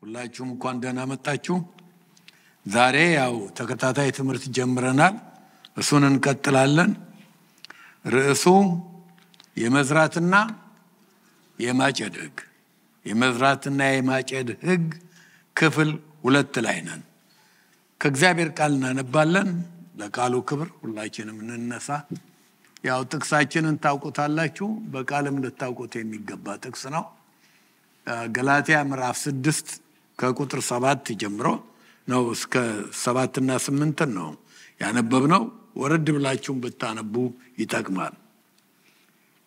ሁላችሁም እንኳን ደህና መጣችሁ። ዛሬ ያው ተከታታይ ትምህርት ጀምረናል። እሱን እንቀጥላለን። ርዕሱ የመዝራትና የማጨድ ሕግ። የመዝራትና የማጨድ ሕግ ክፍል 2 ላይ ነን። ከእግዚአብሔር ቃል እናነባለን። ለቃሉ ክብር ሁላችንም እንነሳ። ያው ጥቅሳችንን ታውቁታላችሁ። በቃልም ልታውቁት የሚገባ ጥቅስ ነው። ገላትያ ምዕራፍ 6 ከቁጥር 7 ጀምሮ ነው እስከ 7 እና 8 ነው ያነበብነው። ወረድ ብላችሁም ብታነቡ ይጠቅማል።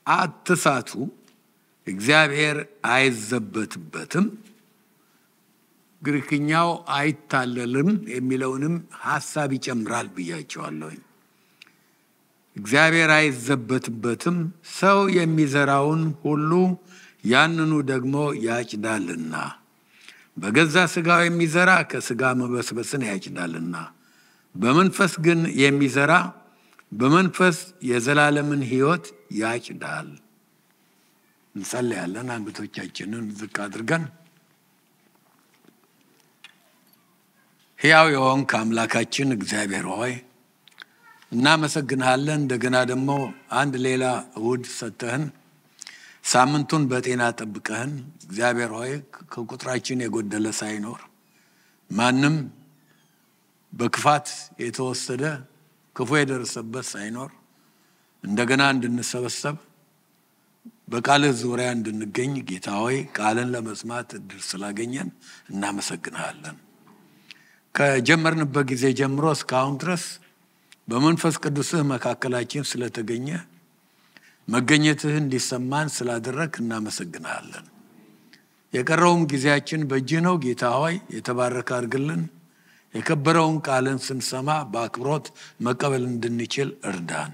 አትሳቱ፣ እግዚአብሔር አይዘበትበትም። ግሪክኛው አይታለልም የሚለውንም ሐሳብ ይጨምራል ብያቸዋለሁ። እግዚአብሔር አይዘበትበትም፣ ሰው የሚዘራውን ሁሉ ያንኑ ደግሞ ያጭዳልና። በገዛ ሥጋው የሚዘራ ከሥጋ መበስበስን ያጭዳልና፣ በመንፈስ ግን የሚዘራ በመንፈስ የዘላለምን ሕይወት ያጭዳል። እንጸልያለን። አንገቶቻችንን ዝቅ አድርገን ሕያው የሆንክ አምላካችን እግዚአብሔር ሆይ እናመሰግንሃለን። እንደገና ደግሞ አንድ ሌላ እሑድ ሰጥተህን ሳምንቱን በጤና ጠብቀህን እግዚአብሔር ሆይ ከቁጥራችን የጎደለ ሳይኖር ማንም በክፋት የተወሰደ ክፉ የደረሰበት ሳይኖር እንደገና እንድንሰበሰብ በቃልህ ዙሪያ እንድንገኝ ጌታ ሆይ ቃልን ለመስማት እድል ስላገኘን እናመሰግንሃለን። ከጀመርንበት ጊዜ ጀምሮ እስካሁን ድረስ በመንፈስ ቅዱስህ መካከላችን ስለተገኘ መገኘትህ እንዲሰማን ስላደረክ እናመሰግንሃለን። የቀረውም ጊዜያችን በእጅህ ነው። ጌታ ሆይ የተባረከ አድርግልን። የከበረውን ቃልን ስንሰማ በአክብሮት መቀበል እንድንችል እርዳን።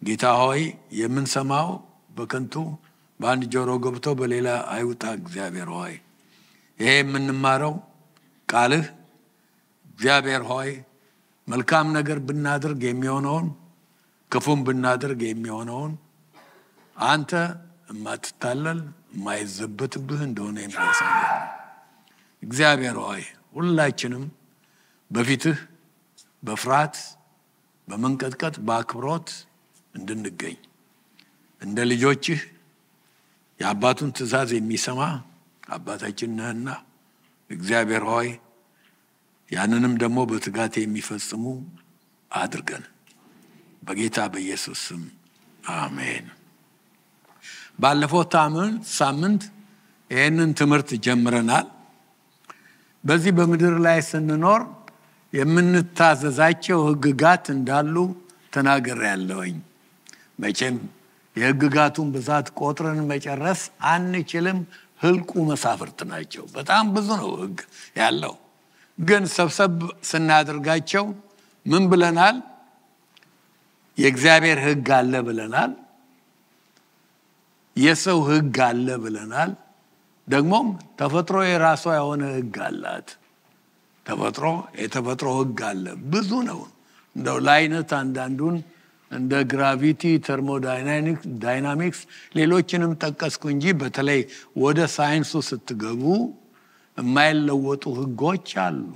ጌታ ሆይ የምንሰማው በከንቱ በአንድ ጆሮ ገብቶ በሌላ አይውጣ። እግዚአብሔር ሆይ ይሄ የምንማረው ቃልህ እግዚአብሔር ሆይ መልካም ነገር ብናደርግ የሚሆነውን ክፉም ብናደርግ የሚሆነውን አንተ የማትታለል የማይዘበትብህ እንደሆነ የሚያሳየን እግዚአብሔር ሆይ ሁላችንም በፊትህ በፍርሃት በመንቀጥቀጥ በአክብሮት እንድንገኝ እንደ ልጆችህ የአባቱን ትእዛዝ የሚሰማ አባታችን ነህና እግዚአብሔር ሆይ ያንንም ደግሞ በትጋት የሚፈጽሙ አድርገን በጌታ በኢየሱስ ስም አሜን። ባለፈው ሳምንት ይህንን ትምህርት ጀምረናል። በዚህ በምድር ላይ ስንኖር የምንታዘዛቸው ሕግጋት እንዳሉ ተናግሬያለሁኝ። መቼም የሕግጋቱን ብዛት ቆጥረን መጨረስ አንችልም። ህልቁ መሳፍርት ናቸው። በጣም ብዙ ነው ሕግ ያለው። ግን ሰብሰብ ስናደርጋቸው ምን ብለናል? የእግዚአብሔር ሕግ አለ ብለናል። የሰው ሕግ አለ ብለናል። ደግሞም ተፈጥሮ የራሷ የሆነ ሕግ አላት። የተፈጥሮ ሕግ አለ። ብዙ ነው። እንደው ለአይነት አንዳንዱን እንደ ግራቪቲ፣ ተርሞዳይናሚክስ ሌሎችንም ጠቀስኩ እንጂ በተለይ ወደ ሳይንሱ ስትገቡ የማይለወጡ ሕጎች አሉ።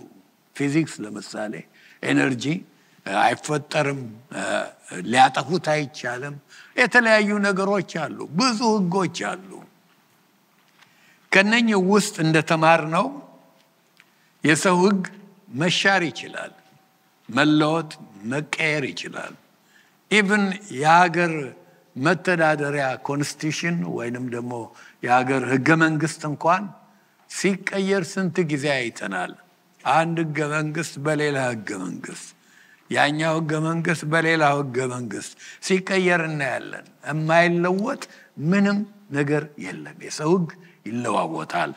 ፊዚክስ ለምሳሌ ኤነርጂ አይፈጠርም፣ ሊያጠፉት አይቻልም። የተለያዩ ነገሮች አሉ፣ ብዙ ሕጎች አሉ። ከነኚህ ውስጥ እንደተማርነው የሰው ሕግ መሻር ይችላል፣ መለወጥ መቀየር ይችላል። ኢቭን የሀገር መተዳደሪያ ኮንስቲቱሽን ወይንም ደግሞ የሀገር ሕገ መንግስት እንኳን ሲቀየር ስንት ጊዜ አይተናል። አንድ ሕገ መንግስት በሌላ ሕገ መንግስት፣ ያኛው ሕገ መንግስት በሌላ ሕገ መንግስት ሲቀየር እናያለን። የማይለወጥ ምንም ነገር የለም። የሰው ሕግ ይለዋወጣል።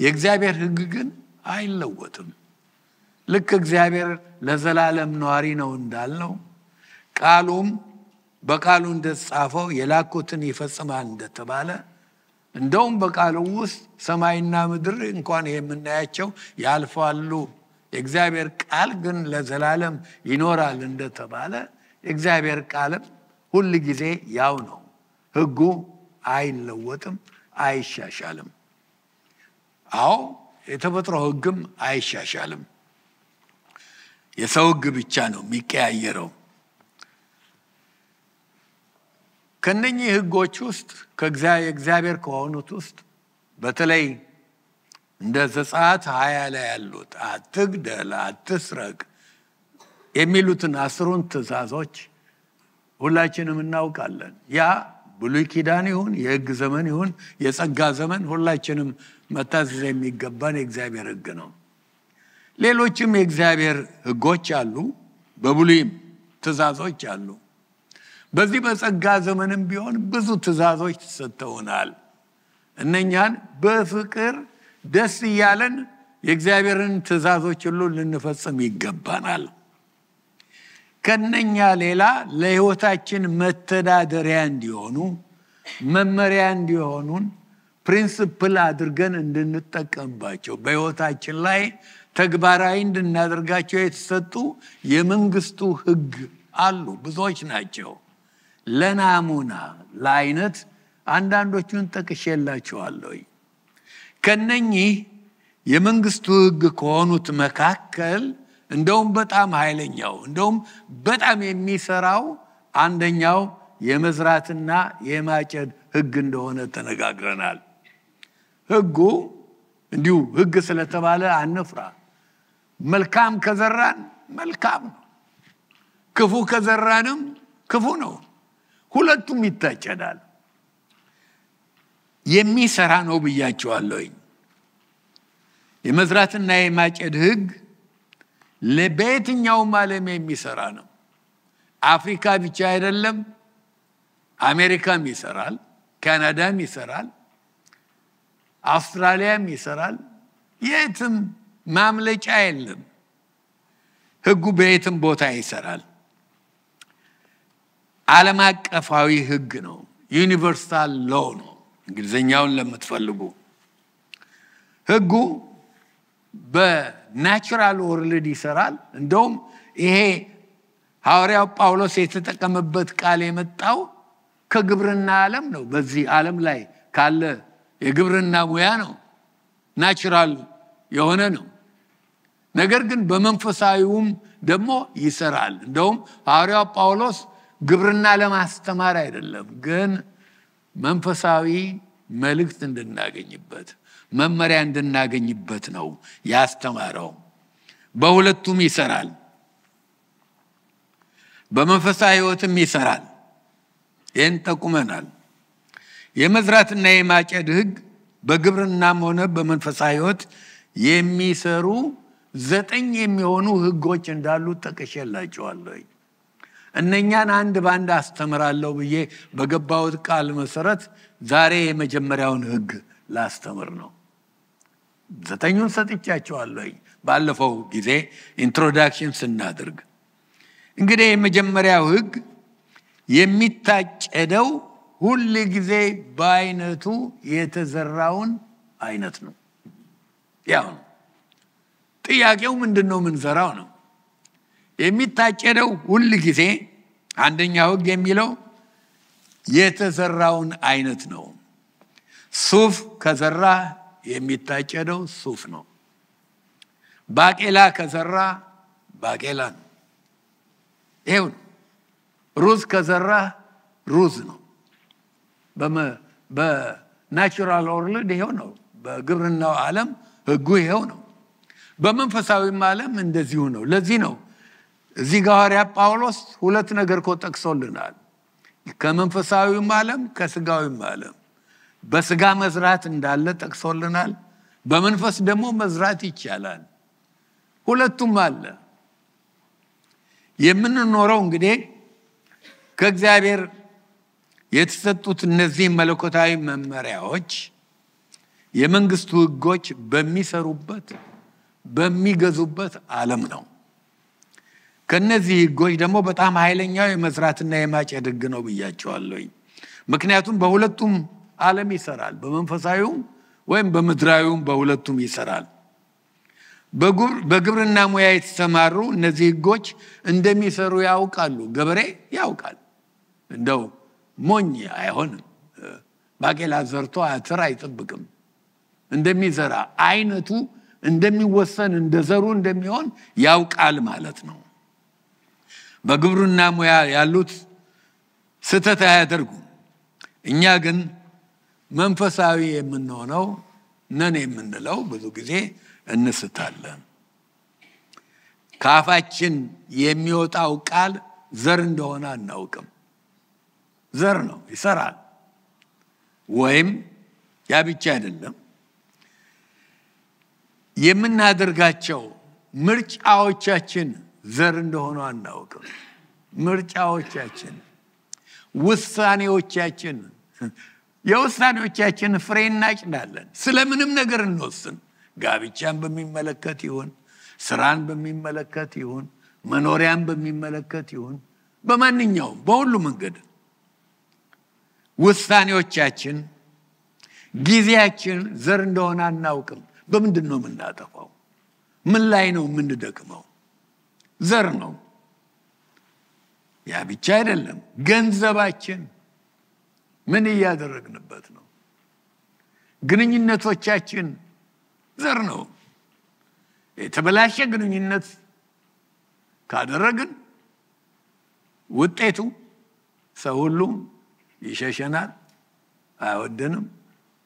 የእግዚአብሔር ሕግ ግን አይለወጥም። ልክ እግዚአብሔር ለዘላለም ነዋሪ ነው እንዳልነው ቃሉም በቃሉ እንደተጻፈው የላኩትን ይፈጽማል እንደተባለ እንደውም በቃሉ ውስጥ ሰማይና ምድር እንኳን የምናያቸው ያልፋሉ፣ የእግዚአብሔር ቃል ግን ለዘላለም ይኖራል እንደተባለ የእግዚአብሔር ቃልም ሁል ጊዜ ያው ነው። ሕጉ አይለወጥም፣ አይሻሻልም። አዎ የተፈጥሮ ህግም አይሻሻልም። የሰው ህግ ብቻ ነው የሚቀያየረው። ከነኚህ ህጎች ውስጥ ከእግዚአብሔር ከሆኑት ውስጥ በተለይ እንደ ዘጸአት 20 ላይ ያሉት አትግደል፣ አትስረቅ የሚሉትን 10ን ትእዛዞች ሁላችንም እናውቃለን። ያ ብሉይ ኪዳን ይሁን የህግ ዘመን ይሁን የጸጋ ዘመን ሁላችንም መታዘዝ የሚገባን የእግዚአብሔር ህግ ነው። ሌሎችም የእግዚአብሔር ህጎች አሉ፣ በብሉይም ትእዛዞች አሉ። በዚህ በጸጋ ዘመንም ቢሆን ብዙ ትእዛዞች ተሰጥተውናል። እነኛን በፍቅር ደስ እያለን የእግዚአብሔርን ትእዛዞች ሁሉ ልንፈጽም ይገባናል። ከነኛ ሌላ ለህይወታችን መተዳደሪያ እንዲሆኑ መመሪያ እንዲሆኑን ፕሪንሲፕል አድርገን እንድንጠቀምባቸው በህይወታችን ላይ ተግባራዊ እንድናደርጋቸው የተሰጡ የመንግስቱ ህግ አሉ። ብዙዎች ናቸው። ለናሙና ለአይነት አንዳንዶቹን ጠቅሼላችኋለሁ። ከነኚህ የመንግስቱ ህግ ከሆኑት መካከል እንደውም በጣም ኃይለኛው እንደውም በጣም የሚሰራው አንደኛው የመዝራትና የማጨድ ህግ እንደሆነ ተነጋግረናል። ህጉ እንዲሁ ህግ ስለተባለ አንፍራ። መልካም ከዘራን መልካም ነው፣ ክፉ ከዘራንም ክፉ ነው። ሁለቱም ይታጨዳል። የሚሰራ ነው ብያቸዋለሁ። የመዝራትና የማጨድ ህግ ለበየትኛውም ዓለም የሚሰራ ነው። አፍሪካ ብቻ አይደለም፣ አሜሪካም ይሰራል፣ ካናዳም ይሰራል፣ አውስትራሊያም ይሰራል። የትም ማምለጫ የለም። ህጉ በየትም ቦታ ይሰራል። ዓለም አቀፋዊ ህግ ነው። ዩኒቨርሳል ሎው ነው እንግሊዘኛውን ለምትፈልጉ። ህጉ በናቹራል ወርልድ ይሰራል። እንደውም ይሄ ሐዋርያው ጳውሎስ የተጠቀመበት ቃል የመጣው ከግብርና ዓለም ነው። በዚህ ዓለም ላይ ካለ የግብርና ሙያ ነው፣ ናቹራል የሆነ ነው። ነገር ግን በመንፈሳዊውም ደግሞ ይሰራል። እንደውም ሐዋርያው ጳውሎስ ግብርና ለማስተማር አይደለም፣ ግን መንፈሳዊ መልእክት እንድናገኝበት መመሪያ እንድናገኝበት ነው ያስተማረው። በሁለቱም ይሰራል፣ በመንፈሳዊ ህይወትም ይሰራል። ይህን ጠቁመናል። የመዝራትና የማጨድ ህግ በግብርናም ሆነ በመንፈሳዊ ህይወት የሚሰሩ 9 የሚሆኑ ህጎች እንዳሉ ጠቅሼላችኋለሁ። እነኛን አንድ ባንድ አስተምራለሁ ብዬ በገባሁት ቃል መሰረት ዛሬ የመጀመሪያውን ህግ ላስተምር ነው። 9ኙን ሰጥቻችኋለሁ ባለፈው ጊዜ ኢንትሮዳክሽን ስናደርግ። እንግዲህ የመጀመሪያው ህግ የሚታጨደው ሁሉ ጊዜ በአይነቱ የተዘራውን አይነት ነው። ያው ጥያቄው ምንድነው? ምንዘራው ነው። የሚታጨደው ሁሉ ጊዜ አንደኛው ህግ የሚለው የተዘራውን አይነት ነው። ሱፍ ከዘራ የሚታጨደው ሱፍ ነው። ባቄላ ከዘራ ባቄላ ነው። ይሄው ሩዝ ከዘራ ሩዝ ነው። በናቹራል ወርልድ ይሄው ነው። በግብርናው ዓለም ህጉ ይሄው ነው። በመንፈሳዊም ዓለም እንደዚሁ ነው። ለዚህ ነው እዚህ ጋር ሐዋርያ ጳውሎስ 2 ነገር ጠቅሶልናል። ከመንፈሳዊም ዓለም ከስጋዊም ዓለም። በስጋ መዝራት እንዳለ ጠቅሶልናል። በመንፈስ ደግሞ መዝራት ይቻላል። ሁለቱም አለ። የምንኖረው እንግዲህ ከእግዚአብሔር የተሰጡት እነዚህ መለኮታዊ መመሪያዎች የመንግስቱ ህጎች በሚሰሩበት በሚገዙበት ዓለም ነው። ከነዚህ ህጎች ደግሞ በጣም ኃይለኛው የመዝራትና የማጨድ ህግ ነው ብያቸዋለሁ። ምክንያቱም በሁለቱም ዓለም ይሰራል። በመንፈሳዊውም ወይም በምድራዊውም በሁለቱም ይሰራል። በግብርና ሙያ የተሰማሩ እነዚህ ህጎች እንደሚሰሩ ያውቃሉ። ገበሬ ያውቃል። እንደው ሞኝ አይሆንም። ባቄላ ዘርቶ አተር አይጠብቅም። እንደሚዘራ አይነቱ እንደሚወሰን እንደዘሩ እንደሚሆን ያውቃል ማለት ነው። በግብርና ሙያ ያሉት ስተት አያደርጉም። እኛ ግን መንፈሳዊ የምንሆነው ነን የምንለው ብዙ ጊዜ እንስታለን። ካፋችን የሚወጣው ቃል ዘር እንደሆነ አናውቅም። ዘር ነው፣ ይሰራል። ወይም ያ ብቻ አይደለም፣ የምናደርጋቸው ምርጫዎቻችን ዘር እንደሆነ አናውቅም። ምርጫዎቻችን፣ ውሳኔዎቻችን፣ የውሳኔዎቻችን ፍሬ እናጭዳለን። ስለምንም ነገር እንወስን። ጋብቻን በሚመለከት ይሁን፣ ስራን በሚመለከት ይሁን፣ መኖሪያን በሚመለከት ይሁን፣ በማንኛውም በሁሉ መንገድ ውሳኔዎቻችን፣ ጊዜያችን ዘር እንደሆነ አናውቅም። በምንድን ነው የምናጠፋው? ምን ላይ ነው የምንደክመው? ዘር ነው። ያ ብቻ አይደለም፣ ገንዘባችን ምን እያደረግንበት ነው? ግንኙነቶቻችን ዘር ነው። የተበላሸ ግንኙነት ካደረግን ውጤቱ ሰው ሁሉ ይሸሸናል፣ አይወደንም፣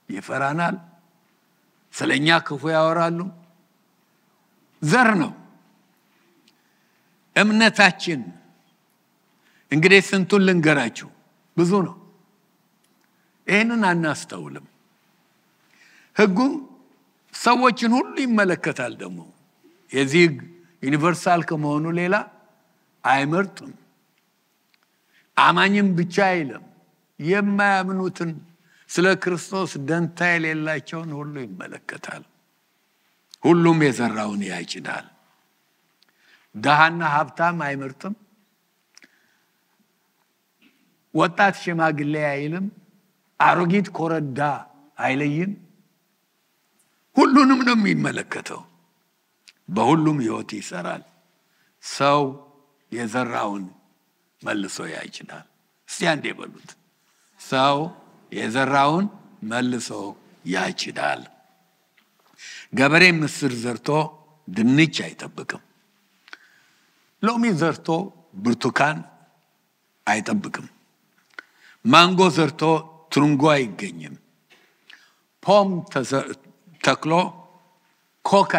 ይፈራናል፣ ስለኛ ክፉ ያወራሉ። ዘር ነው። እምነታችን እንግዲህ ስንቱን ልንገራችሁ፣ ብዙ ነው። ይሄንን አናስተውልም። ህጉ ሰዎችን ሁሉ ይመለከታል። ደግሞ የዚህ ዩኒቨርሳል ከመሆኑ ሌላ አይመርጥም። አማኝም ብቻ አይልም። የማያምኑትን ስለ ክርስቶስ ደንታ የሌላቸውን ሁሉ ይመለከታል። ሁሉም የዘራውን ያጭዳል። ደሃና ሀብታም አይመርጥም። ወጣት ሽማግሌ አይልም። አሮጊት ኮረዳ አይለይም። ሁሉንም ነው የሚመለከተው። በሁሉም ህይወት ይሰራል። ሰው የዘራውን መልሶ ያጭዳል። እስቲ አንዴ በሉት፣ ሰው የዘራውን መልሶ ያጭዳል። ገበሬ ምስር ዘርቶ ድንች አይጠብቅም። ሎሚ ዘርቶ ብርቱካን አይጠብቅም። ማንጎ ዘርቶ ትርንጎ አይገኝም። ፖም ተክሎ ኮካ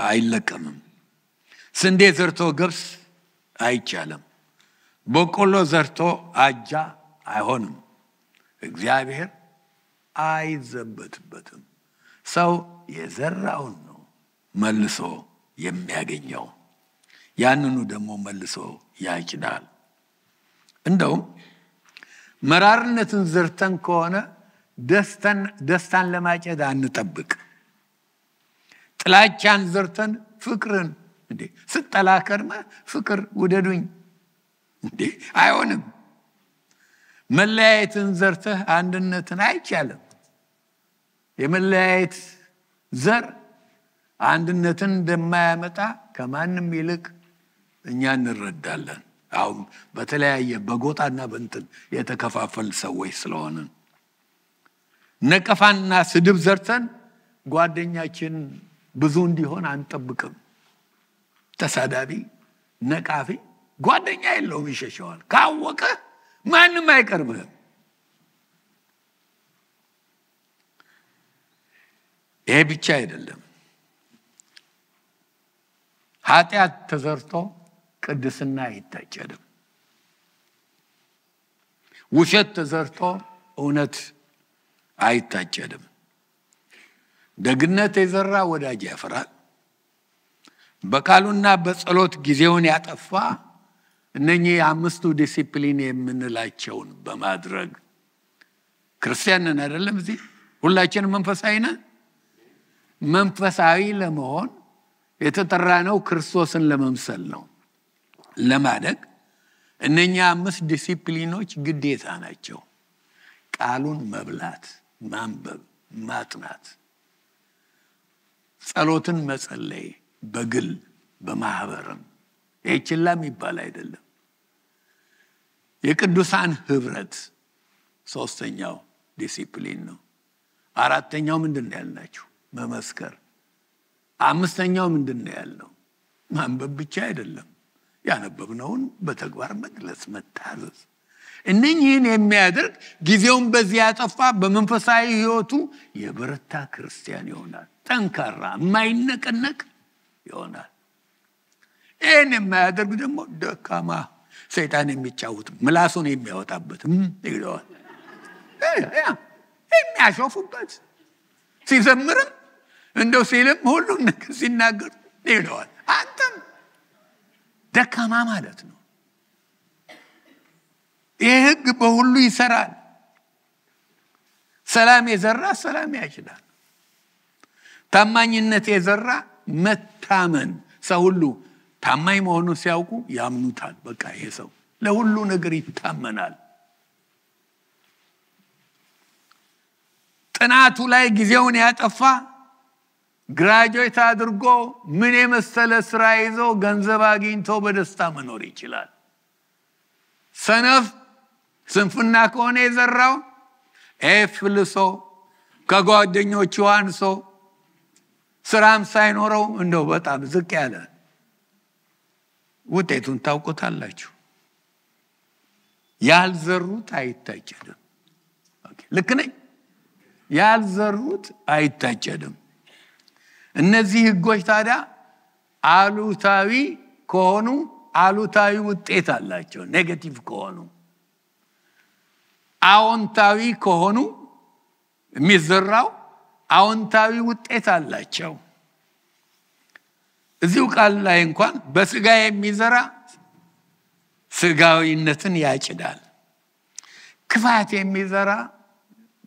አይለቀምም። ስንዴ ዘርቶ ገብስ አይቻልም። በቆሎ ዘርቶ አጃ አይሆንም። እግዚአብሔር አይዘበትበትም። ሰው የዘራውን ነው መልሶ የሚያገኘው። ያንኑ ደግሞ መልሶ ያጭዳል። እንደውም መራርነትን ዘርተን ከሆነ ደስታን ለማጨድ አንጠብቅ። ጥላቻን ዘርተን ፍቅርን ስትጠላከርማ ፍቅር ውደዱኝ አይሆንም። መለያየትን ዘርተህ አንድነትን አይቻልም። የመለያየት ዘር አንድነትን እንደማያመጣ ከማንም ይልቅ እኛ እንረዳለን። አሁን በተለያየ በጎጣና በእንትን የተከፋፈል ሰዎች ስለሆነ ነቀፋንና ስድብ ዘርተን ጓደኛችን ብዙ እንዲሆን አንጠብቅም። ተሳዳቢ ነቃፊ ጓደኛ የለውም፣ ይሸሸዋል። ካወቀ ማንም አይቀርብህም። ይሄ ብቻ አይደለም። ኃጢአት ተዘርቶ ቅድስና አይታጨድም። ውሸት ተዘርቶ እውነት አይታጨድም። ደግነት የዘራ ወዳጅ ያፈራል። በቃሉና በጸሎት ጊዜውን ያጠፋ እነኚህ አምስቱ ዲሲፕሊን የምንላቸውን በማድረግ ክርስቲያንን አይደለም፣ እዚህ ሁላችንም መንፈሳዊ ነን። መንፈሳዊ ለመሆን የተጠራነው ክርስቶስን ለመምሰል ነው። ለማደግ እነኛ አምስት ዲሲፕሊኖች ግዴታ ናቸው። ቃሉን መብላት፣ ማንበብ፣ ማጥናት፣ ጸሎትን መጸለይ፣ በግል በማህበርም ይችላል የሚባል አይደለም። የቅዱሳን ህብረት ሶስተኛው ዲሲፕሊን ነው። አራተኛው ምንድነው ያልናችሁ? መመስከር። አምስተኛው ምንድነው ያለው? ማንበብ ብቻ አይደለም፣ ያነበብነውን በተግባር መግለጽ፣ መታዘዝ። እነኚህን የሚያደርግ ጊዜውን በዚህ ያጠፋ በመንፈሳዊ ሕይወቱ የበረታ ክርስቲያን ይሆናል። ጠንካራ የማይነቀነቅ ይሆናል። ይህን የማያደርግ ደግሞ ደካማ፣ ሰይጣን የሚጫወት ምላሱን የሚያወጣበት ይለዋል። የሚያሾፉበት ሲዘምርም እንደው ሲልም ሁሉም ነገር ሲናገር ይለዋል። አንተም ደካማ ማለት ነው። ይህ ሕግ በሁሉ ይሰራል። ሰላም የዘራ ሰላም ያጭዳል። ታማኝነት የዘራ መታመን። ሰው ሁሉ ታማኝ መሆኑን ሲያውቁ ያምኑታል። በቃ ይሄ ሰው ለሁሉ ነገር ይታመናል። ጥናቱ ላይ ጊዜውን ያጠፋ ግራጁዌት አድርጎ ምን የመሰለ ስራ ይዞ ገንዘብ አግኝቶ በደስታ መኖር ይችላል። ሰነፍ ስንፍና ከሆነ የዘራው ኤፍልሶ ከጓደኞቹ አንሶ ስራም ሳይኖረው እንደው በጣም ዝቅ ያለ ውጤቱን ታውቁታላችሁ። ያልዘሩት አይታጨድም። ልክ ነኝ? ያልዘሩት አይታጨድም። እነዚህ ሕጎች ታዲያ አሉታዊ ከሆኑ አሉታዊ ውጤት አላቸው። ኔጌቲቭ ከሆኑ አዎንታዊ ከሆኑ የሚዘራው አዎንታዊ ውጤት አላቸው። እዚሁ ቃል ላይ እንኳን በስጋ የሚዘራ ስጋዊነትን ያጭዳል። ክፋት የሚዘራ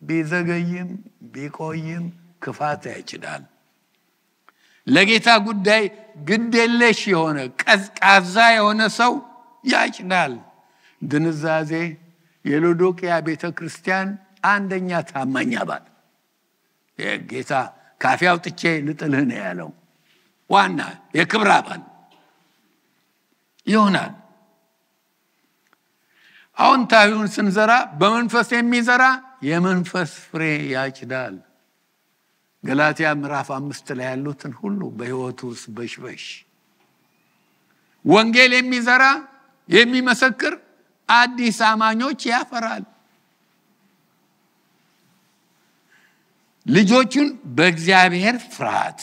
ቢዘገይም ቢቆይም ክፋት ያጭዳል። ለጌታ ጉዳይ ግዴለሽ የሆነ ቀዝቃዛ የሆነ ሰው ያጭዳል። ድንዛዜ የሎዶቅያ ቤተክርስቲያን አንደኛ ታማኝ አባል፣ የጌታ ካፌ አውጥቼ ልጥልህ ነው ያለው ዋና የክብር አባል ይሆናል። አዎንታዊውን ስንዘራ በመንፈስ የሚዘራ የመንፈስ ፍሬ ያጭዳል። ገላትያ ምዕራፍ 5 ላይ ያሉትን ሁሉ በሕይወቱ ውስጥ በሽበሽ ወንጌል የሚዘራ የሚመሰክር አዲስ አማኞች ያፈራል። ልጆቹን በእግዚአብሔር ፍርሃት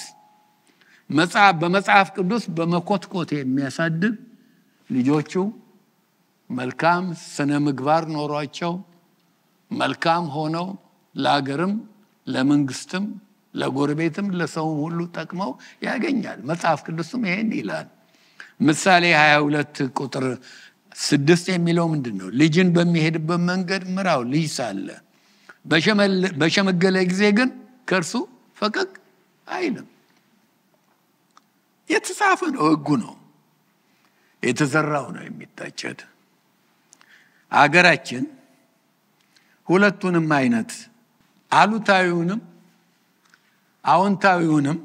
በመጽሐፍ ቅዱስ በመኮትኮት የሚያሳድግ ልጆቹ መልካም ስነ ምግባር ኖሯቸው መልካም ሆነው ለሀገርም ለመንግስትም ለጎረቤትም ለሰውም ሁሉ ጠቅመው ያገኛል። መጽሐፍ ቅዱስም ይሄን ይላል። ምሳሌ 22 ቁጥር 6 የሚለው ምንድነው? ልጅን በሚሄድበት መንገድ ምራው፣ ልጅ ሳለ በሸመገለ ጊዜ ግን ከእርሱ ፈቀቅ አይልም። የተጻፈ ነው፣ ሕጉ ነው፣ የተዘራው ነው የሚታጨድ። አገራችን ሁለቱንም አይነት አሉታዊውንም አዎንታዊውንም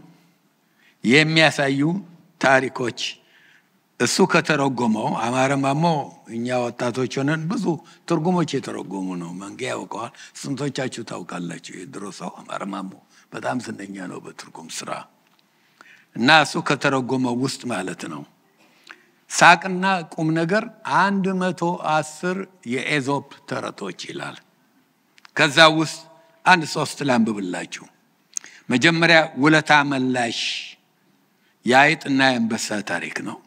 የሚያሳዩ ታሪኮች እሱ ከተረጎመው አማረማሞ እኛ ወጣቶች ሆነን ብዙ ትርጉሞች የተረጎሙ ነው። መንገ ያውቀዋል። ስንቶቻችሁ ታውቃላችሁ? የድሮ ሰው አማረማሞ በጣም ዝነኛ ነው በትርጉም ስራ እና እሱ ከተረጎመው ውስጥ ማለት ነው ሳቅና ቁም ነገር 110 የኤዞፕ ተረቶች ይላል። ከዛ ውስጥ አንድ 3 ላንብብላችሁ። መጀመሪያ ውለታ መላሽ የአይጥና የአንበሳ ታሪክ ነው።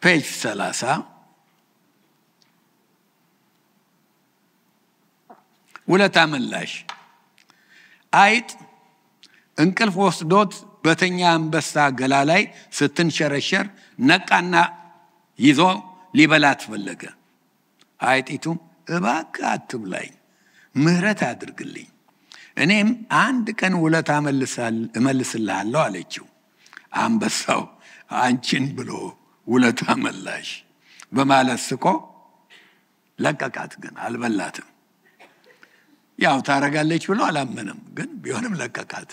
ፔጅ 30 ውለታ መላሽ። አይጥ እንቅልፍ ወስዶት በተኛ አንበሳ ገላ ላይ ስትንሸረሸር ነቃና ይዞ ሊበላት ፈለገ። አይጢቱም እባክህ አትብላኝ፣ ምህረት አድርግልኝ፣ እኔም አንድ ቀን ውለታ እመልስልሃለሁ አለችው። አንበሳው አንቺን ብሎ ውለታ መላሽ በማለት ስቆ ለቀቃት፣ ግን አልበላትም። ያው ታረጋለች ብሎ አላመነም፣ ግን ቢሆንም ለቀቃት።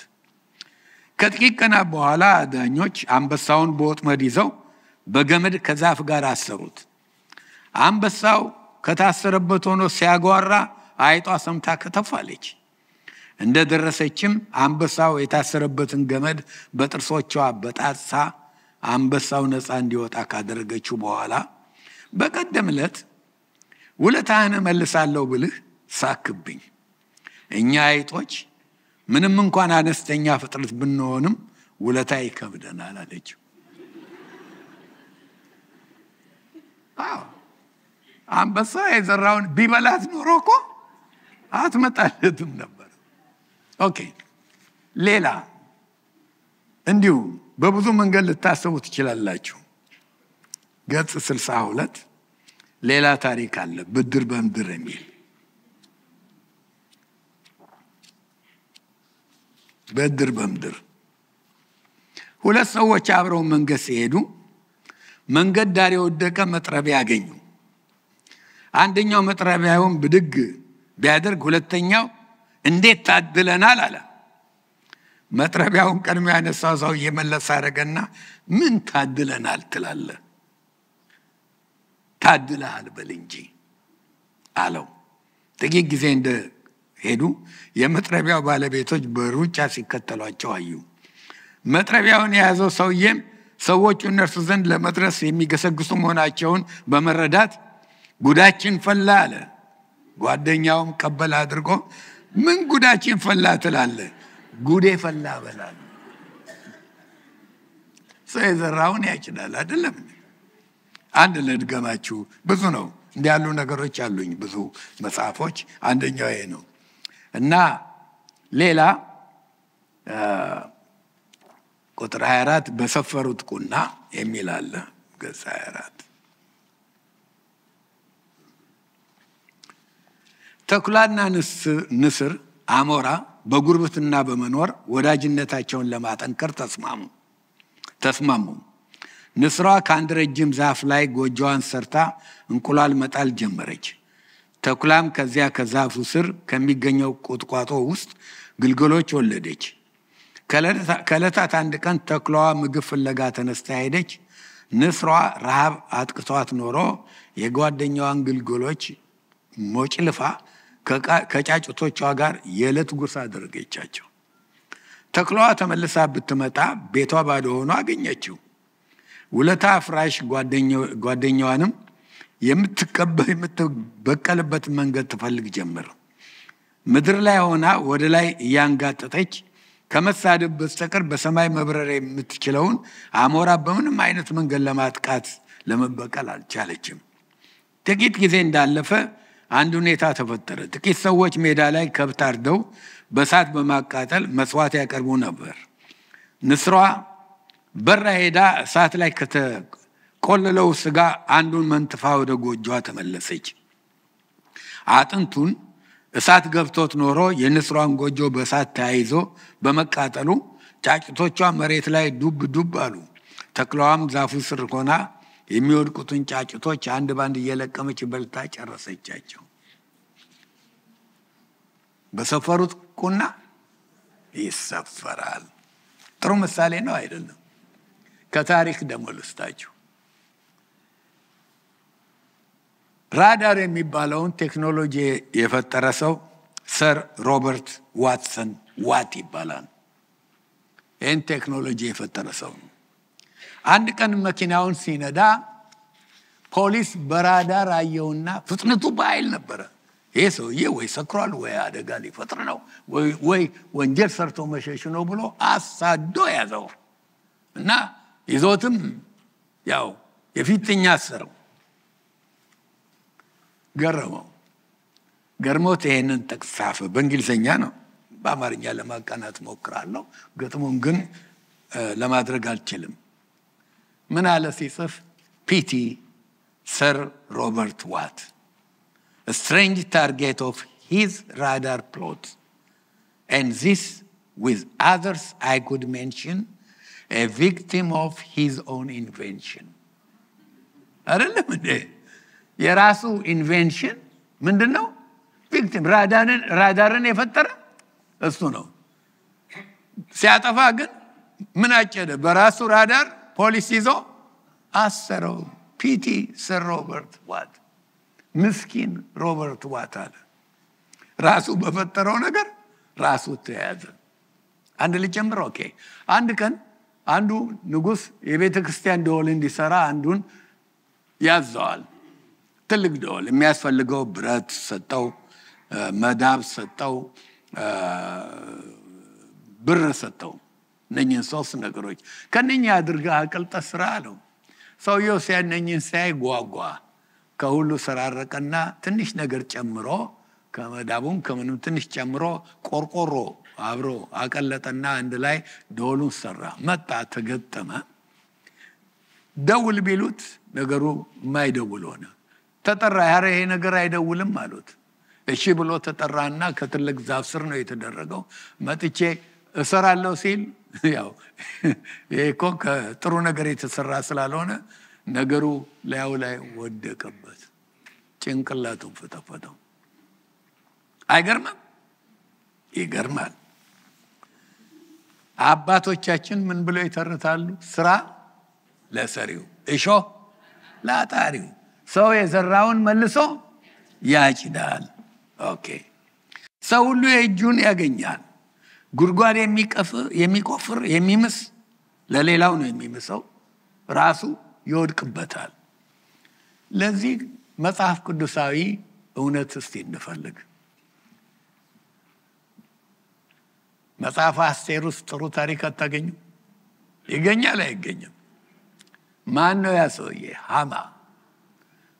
ከጥቂት ቀናት በኋላ ዳኞች አንበሳውን በወጥመድ ይዘው በገመድ ከዛፍ ጋር አሰሩት። አንበሳው ከታሰረበት ሆኖ ሲያጓራ አይጧ ሰምታ ከተፋለች። እንደደረሰችም አንበሳው የታሰረበትን ገመድ በጥርሶቿ በጣሳ አንበሳው ነፃ እንዲወጣ ካደረገችው በኋላ በቀደም ዕለት ውለታህን እመልሳለሁ ብልህ ሳክብኝ፣ እኛ አይጦች ምንም እንኳን አነስተኛ ፍጥረት ብንሆንም ውለታ ይከብደናል አለችው። አንበሳ የዘራውን ቢበላት ኖሮ እኮ አትመጣለትም ነበር። ኦኬ፣ ሌላ እንዲሁ በብዙ መንገድ ልታስቡ ትችላላችሁ። ገጽ 62 ሌላ ታሪክ አለ፣ ብድር በምድር የሚል። ብድር በምድር ሁለት ሰዎች አብረው መንገድ ሲሄዱ መንገድ ዳር የወደቀ መጥረቢያ ያገኙ። አንደኛው መጥረቢያውን ብድግ ቢያደርግ ሁለተኛው እንዴት ታድለናል አለ። መጥረቢያውን ቀድሞ ያነሳው ሰው እየመለሰ አደረገና ምን ታድለናል ትላለህ? ታድለሃል በል እንጂ አለው። ጥቂት ጊዜ እንደሄዱ የመጥረቢያው ባለቤቶች በሩጫ ሲከተሏቸው አዩ። መጥረቢያውን የያዘው ሰውዬም ሰዎቹ እነርሱ ዘንድ ለመድረስ የሚገሰግሱ መሆናቸውን በመረዳት ጉዳችን ፈላ አለ። ጓደኛውም ቀበል አድርጎ ምን ጉዳችን ፈላ ትላለህ? ጉዴ ፈላ በላል። ሰው የዘራውን ያጭዳል አይደለም? አንድ ልድገማችሁ፣ ብዙ ነው እንዲህ ያሉ ነገሮች አሉኝ፣ ብዙ መጽሐፎች። አንደኛው ይሄ ነው እና ሌላ ቁጥር 24 በሰፈሩት ቁና የሚል አለ። ገጽ 24 ተኩላና ንስር አሞራ በጉርብትና በመኖር ወዳጅነታቸውን ለማጠንከር ተስማሙ። ንስሯ ከአንድ ረጅም ዛፍ ላይ ጎጆዋን ሰርታ እንቁላል መጣል ጀመረች። ተኩላም ከዚያ ከዛፉ ስር ከሚገኘው ቁጥቋጦ ውስጥ ግልገሎች ወለደች። ከዕለታት አንድ ቀን ተኩላዋ ምግብ ፍለጋ ተነስታ ሄደች። ንስሯ ረሃብ አጥቅቷት ኖሮ የጓደኛዋን ግልገሎች ሞጭልፋ ከጫጩቶቿ ጋር የዕለት ጉርስ አደረገቻቸው። ተኩላዋ ተመልሳ ብትመጣ ቤቷ ባዶ ሆኖ አገኘችው። ውለታ ፍራሽ ጓደኛዋንም የምትበቀልበት መንገድ ትፈልግ ጀመር። ምድር ላይ ሆና ወደ ላይ እያንጋጠጠች ከመሳደብ በስተቀር በሰማይ መብረር የምትችለውን አሞራ በምንም አይነት መንገድ ለማጥቃት ለመበቀል አልቻለችም። ጥቂት ጊዜ እንዳለፈ አንድ ሁኔታ ተፈጠረ። ጥቂት ሰዎች ሜዳ ላይ ከብት አርደው በእሳት በማቃጠል መስዋዕት ያቀርቡ ነበር። ንስሯ በራ ሄዳ እሳት ላይ ከተቆለለው ስጋ አንዱን መንትፋ ወደ ጎጆዋ ተመለሰች። አጥንቱን እሳት ገብቶት ኖሮ የንስሯን ጎጆ በእሳት ተያይዞ በመቃጠሉ ጫጩቶቿ መሬት ላይ ዱብ ዱብ አሉ። ተኩላዋም ዛፉ ስር ሆና የሚወድቁትን ጫጩቶች አንድ ባንድ እየለቀመች በልታ ጨረሰቻቸው። በሰፈሩት ቁና ይሰፈራል። ጥሩ ምሳሌ ነው አይደለም? ከታሪክ ደግሞ ልስጣችሁ። ራዳር የሚባለውን ቴክኖሎጂ የፈጠረ ሰው ሰር ሮበርት ዋትሰን ዋት ይባላል። ይህን ቴክኖሎጂ የፈጠረ ሰው ነው። አንድ ቀን መኪናውን ሲነዳ ፖሊስ በራዳር አየውና ፍጥነቱ በኃይል ነበረ። ይሄ ሰውዬ ወይ ሰክሯል ወይ አደጋ ሊፈጥር ነው ወይ ወንጀል ሰርቶ መሸሽ ነው ብሎ አሳዶ ያዘው እና ይዞትም ያው የፊትኛ አሰረው። ገርሞት ይሄንን ጥቅስ ጻፈ። በእንግሊዝኛ ነው፣ በአማርኛ ለማቃናት ሞክራለሁ። ግጥሙን ግን ለማድረግ አልችልም። ምን አለ ሲጽፍ? ፒቲ ሰር ሮበርት ዋት a strange target of his radar plot, and this with others I could mention, a victim of his own invention. አይደለም እንዴ? የራሱ ኢንቬንሽን ምንድነው? ቪክቲም። ራዳርን የፈጠረ እሱ ነው። ሲያጠፋ ግን ምን አጨደ? በራሱ ራዳር ፖሊስ ይዞ አሰረው። ፒቲ ሰር ሮበርት ዋት፣ ምስኪን ሮበርት ዋት አለ። ራሱ በፈጠረው ነገር ራሱ ተያዘ። አንድ ልጨምር። ኦኬ። አንድ ቀን አንዱ ንጉስ የቤተ ክርስቲያን ደወል እንዲሰራ አንዱን ያዘዋል። ትልቅ ደወል የሚያስፈልገው ብረት ሰጠው፣ መዳብ ሰጠው፣ ብር ሰጠው። እነኚህን 3 ነገሮች ከነኛ አድርገህ አቅልጠህ ስራ አለው። ሰውየው ሲያነኝን ሳይ ጓጓ። ከሁሉ ሰራረቀና ትንሽ ነገር ጨምሮ ከመዳቡም ከምንም ትንሽ ጨምሮ ቆርቆሮ አብሮ አቀለጠና አንድ ላይ ደወሉን ሰራ። መጣ፣ ተገጠመ። ደውል ቢሉት ነገሩ የማይደውል ሆነ። ተጠራ። ያረ ይሄ ነገር አይደውልም አሉት። እሺ ብሎ ተጠራና ከትልቅ ዛፍ ስር ነው የተደረገው። መጥቼ እሰራለሁ ሲል ያው ይሄ እኮ ከጥሩ ነገር የተሰራ ስላልሆነ ነገሩ ላይ ወደቀበት፣ ጭንቅላቱን ፈተፈተው። አይገርምም? ይገርማል። አባቶቻችን ምን ብለው ይተርታሉ? ስራ ለሰሪው እሾህ ለአጣሪው፣ ሰው የዘራውን መልሶ ያጭዳል። ኦኬ። ሰው ሁሉ የእጁን ያገኛል። ጉድጓድ የሚቆፍር የሚምስ ለሌላው ነው የሚምሰው፣ ራሱ ይወድቅበታል። ለዚህ መጽሐፍ ቅዱሳዊ እውነት እስቲ እንፈልግ። መጽሐፍ አስቴር ውስጥ ጥሩ ታሪክ አታገኙ? ይገኛል አይገኝም? ማን ነው ያ ሰውዬ? ሃማ።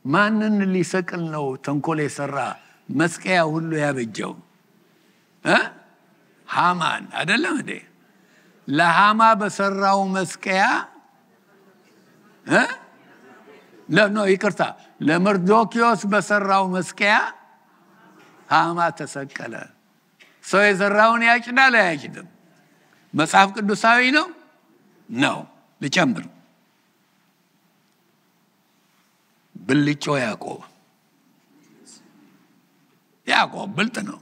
ማንን ሊሰቅል ነው ተንኮል የሰራ መስቀያ ሁሉ ያበጀው? ሃማን አይደለም እንዴ? ለሃማ በሰራው መስቀያ ይቅርታ፣ ለመርዶክዮስ በሰራው መስቀያ ሃማ ተሰቀለ። ሰው የዘራውን ያጭዳል አያጭድም? መጽሐፍ ቅዱሳዊ ነው ነው። ልጨምር። ብልጮ ያዕቆብ ብልጥ ነው።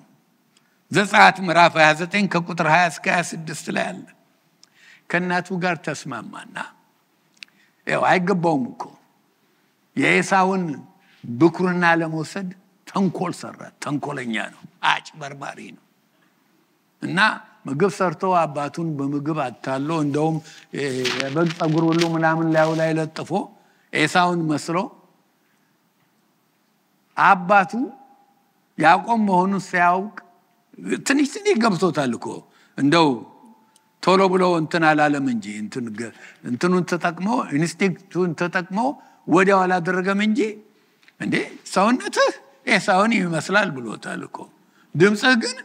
ዘጸአት ምዕራፍ 29 ከቁጥር 20 እስከ 26 ላይ አለ። ከእናቱ ጋር ተስማማና ያው አይገባውም እኮ የኤሳውን ብኩርና ለመውሰድ ተንኮል ሰራ። ተንኮለኛ ነው፣ አጭበርባሪ ነው። እና ምግብ ሰርቶ አባቱን በምግብ አታሎ እንደውም የበግ ፀጉር ሁሉ ምናምን ላይ ለጥፎ ኤሳውን መስሎ አባቱ ያዕቆብ መሆኑን ሲያውቅ ትንሽ ገብቶታል እኮ። እንደው ቶሎ ብሎ እንትን አላለም እንጂ እንትኑን ተጠቅሞ ኢንስቲንክቱን ተጠቅሞ ወዲያው አላደረገም እንጂ እንዴ ሰውነትህ ኤሳውን ይመስላል ብሎታል እኮ። ድምፅህ ግን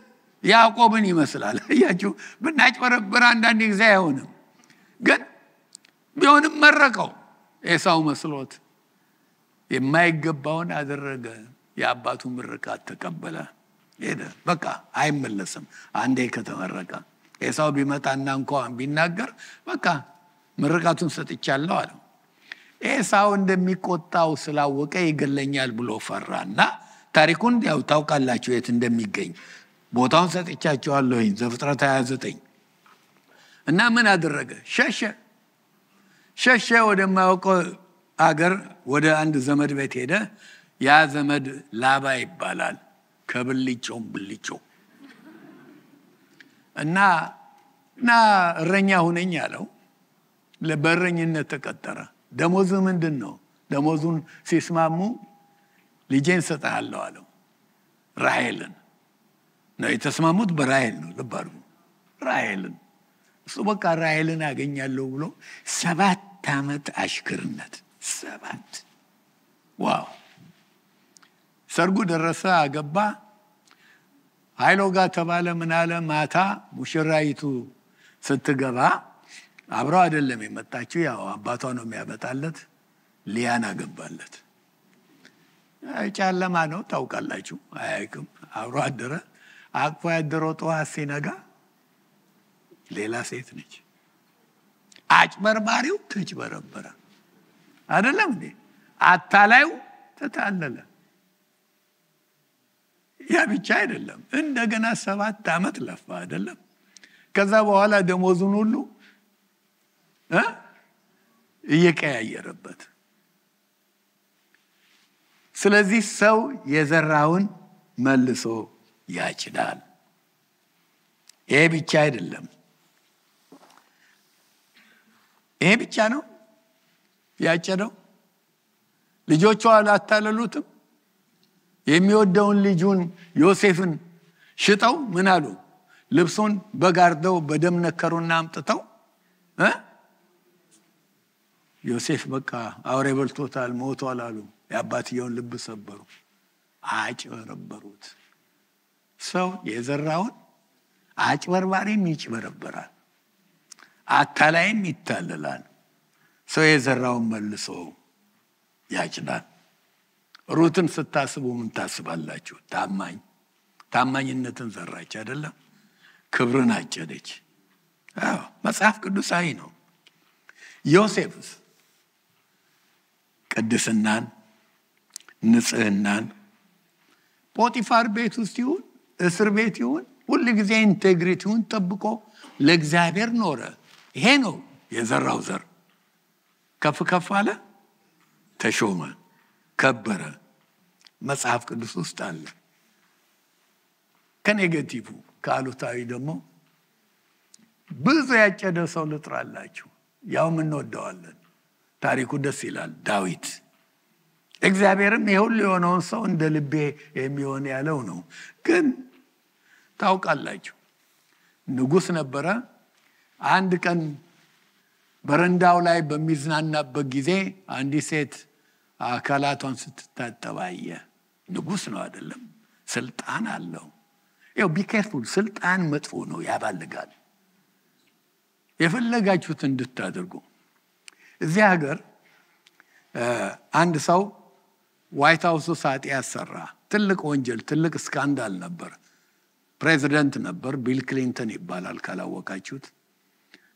ያዕቆብን ይመስላል። ያችሁ ብናጭበረብር አንዳንድ ጊዜ አይሆንም፣ ግን ቢሆንም መረቀው። ኤሳው መስሎት የማይገባውን አደረገ። የአባቱ ምርቃት ተቀበለ፣ ሄደ። በቃ አይመለስም አንዴ ከተመረቀ። ኤሳው ቢመጣና እንኳን ቢናገር በቃ ምርቃቱን ሰጥቻለሁ አለው። ኤሳው እንደሚቆጣው ስላወቀ ይገለኛል ብሎ ፈራና ታሪኩን ያው ታውቃላችሁ የት እንደሚገኝ ቦታውን ሰጥቻችኋለሁ። ዘፍጥረት 29 እና ምን አደረገ? ሸሸ ወደማያውቀው አገር ወደ አንድ ዘመድ ቤት ሄደ። ያ ዘመድ ላባ ይባላል፣ ከብልጮም ብልጮ እና እረኛ ሁነኝ አለው። ለበረኝነት ተቀጠረ። ደሞዙ ምንድነው? ደሞዙን ሲስማሙ ልጄን ሰጣለሁ አለው። ራሔልን ነው የተስማሙት፣ በራሔል ነው። ልብ አድርጉ፣ ራሔልን። እሱ በቃ ራሔልን አገኛለሁ ብሎ 7 ዓመት አሽከርነት 7 ዋው። ሰርጉ ደረሰ፣ አገባ። ኃይሎ ጋር ተባለ። ምን አለ? ማታ ሙሽራይቱ ስትገባ አብረው አይደለም የመጣችው፣ ያው አባቷ ነው የሚያመጣለት። ሊያን አገባለት። ጨለማ ነው ታውቃላችሁ፣ አያውቅም። አብሮ አደረ። አቅፎ ያደረው ጠዋት ሲነጋ ሌላ ሴት ነች። አጭበርባሪው ተጭበረበረ አይደለም እንዴ? አታላዩ ተታለለ። ያ ብቻ አይደለም፣ እንደገና 7 ዓመት ለፋ አይደለም? ከዛ በኋላ ደሞዙን ሁሉ እየቀያየረበት። ስለዚህ ሰው የዘራውን መልሶ ያጭዳል። ይሄ ብቻ አይደለም። ይሄ ብቻ ነው ያጨደው። ልጆቹ አላታለሉትም። የሚወደውን ልጁን ዮሴፍን ሽጠው ምን አሉ? ልብሱን በጋርደው በደም ነከሩና አምጥተው ዮሴፍ በቃ አውሬ በልቶታል ሞቷል አሉ። የአባትየውን ልብ ሰበሩ፣ አጭበረበሩት። ሰው የዘራውን አጭበርባሪም ይጭበረበራል፣ አታላይም ይታለላል። ሰው የዘራውን መልሶ ያጭዳል። ሩትን ስታስቡ ምን ታስባላችሁ? ታማኝነትን ዘራች አይደለም? ክብርን አጨደች። መጽሐፍ ቅዱሳዊ ነው። ዮሴፍስ ቅድስናን፣ ንጽህናን ፖቲፋር ቤት ውስጥ ይሁን እስር ቤት ይሁን ሁሉ ጊዜ ኢንቴግሪቲውን ጠብቆ ለእግዚአብሔር ኖረ። ይሄ ነው የዘራው ዘር። ከፍ ከፍ አለ፣ ተሾመ፣ ከበረ። መጽሐፍ ቅዱስ ውስጥ አለ። ከኔጌቲቭ ከአሉታዊ ደግሞ ብዙ ያጨደ ሰው ልጥራላችሁ። ያው ምን እንወደዋለን። ታሪኩ ደስ ይላል። ዳዊት እግዚአብሔርም ይሁን የሆነውን ሰው እንደ ልቤ የሚሆን ያለው ነው። ግን ታውቃላችሁ ንጉስ ነበረ። አንድ ቀን በረንዳው ላይ በሚዝናናበት ጊዜ አንዲት ሴት አካላቷን ስትታጠባየ። ንጉስ ነው አይደለም? ስልጣን አለው። ያው ቢኬርፉል። ስልጣን መጥፎ ነው፣ ያባልጋል። የፈለጋችሁት እንድታደርጉ። እዚህ ሀገር አንድ ሰው ዋይት ሃውስ ሳጤ ያሰራ ትልቅ ወንጀል፣ ትልቅ ስካንዳል ነበር። ፕሬዚደንት ነበር፣ ቢል ክሊንተን ይባላል ካላወቃችሁት።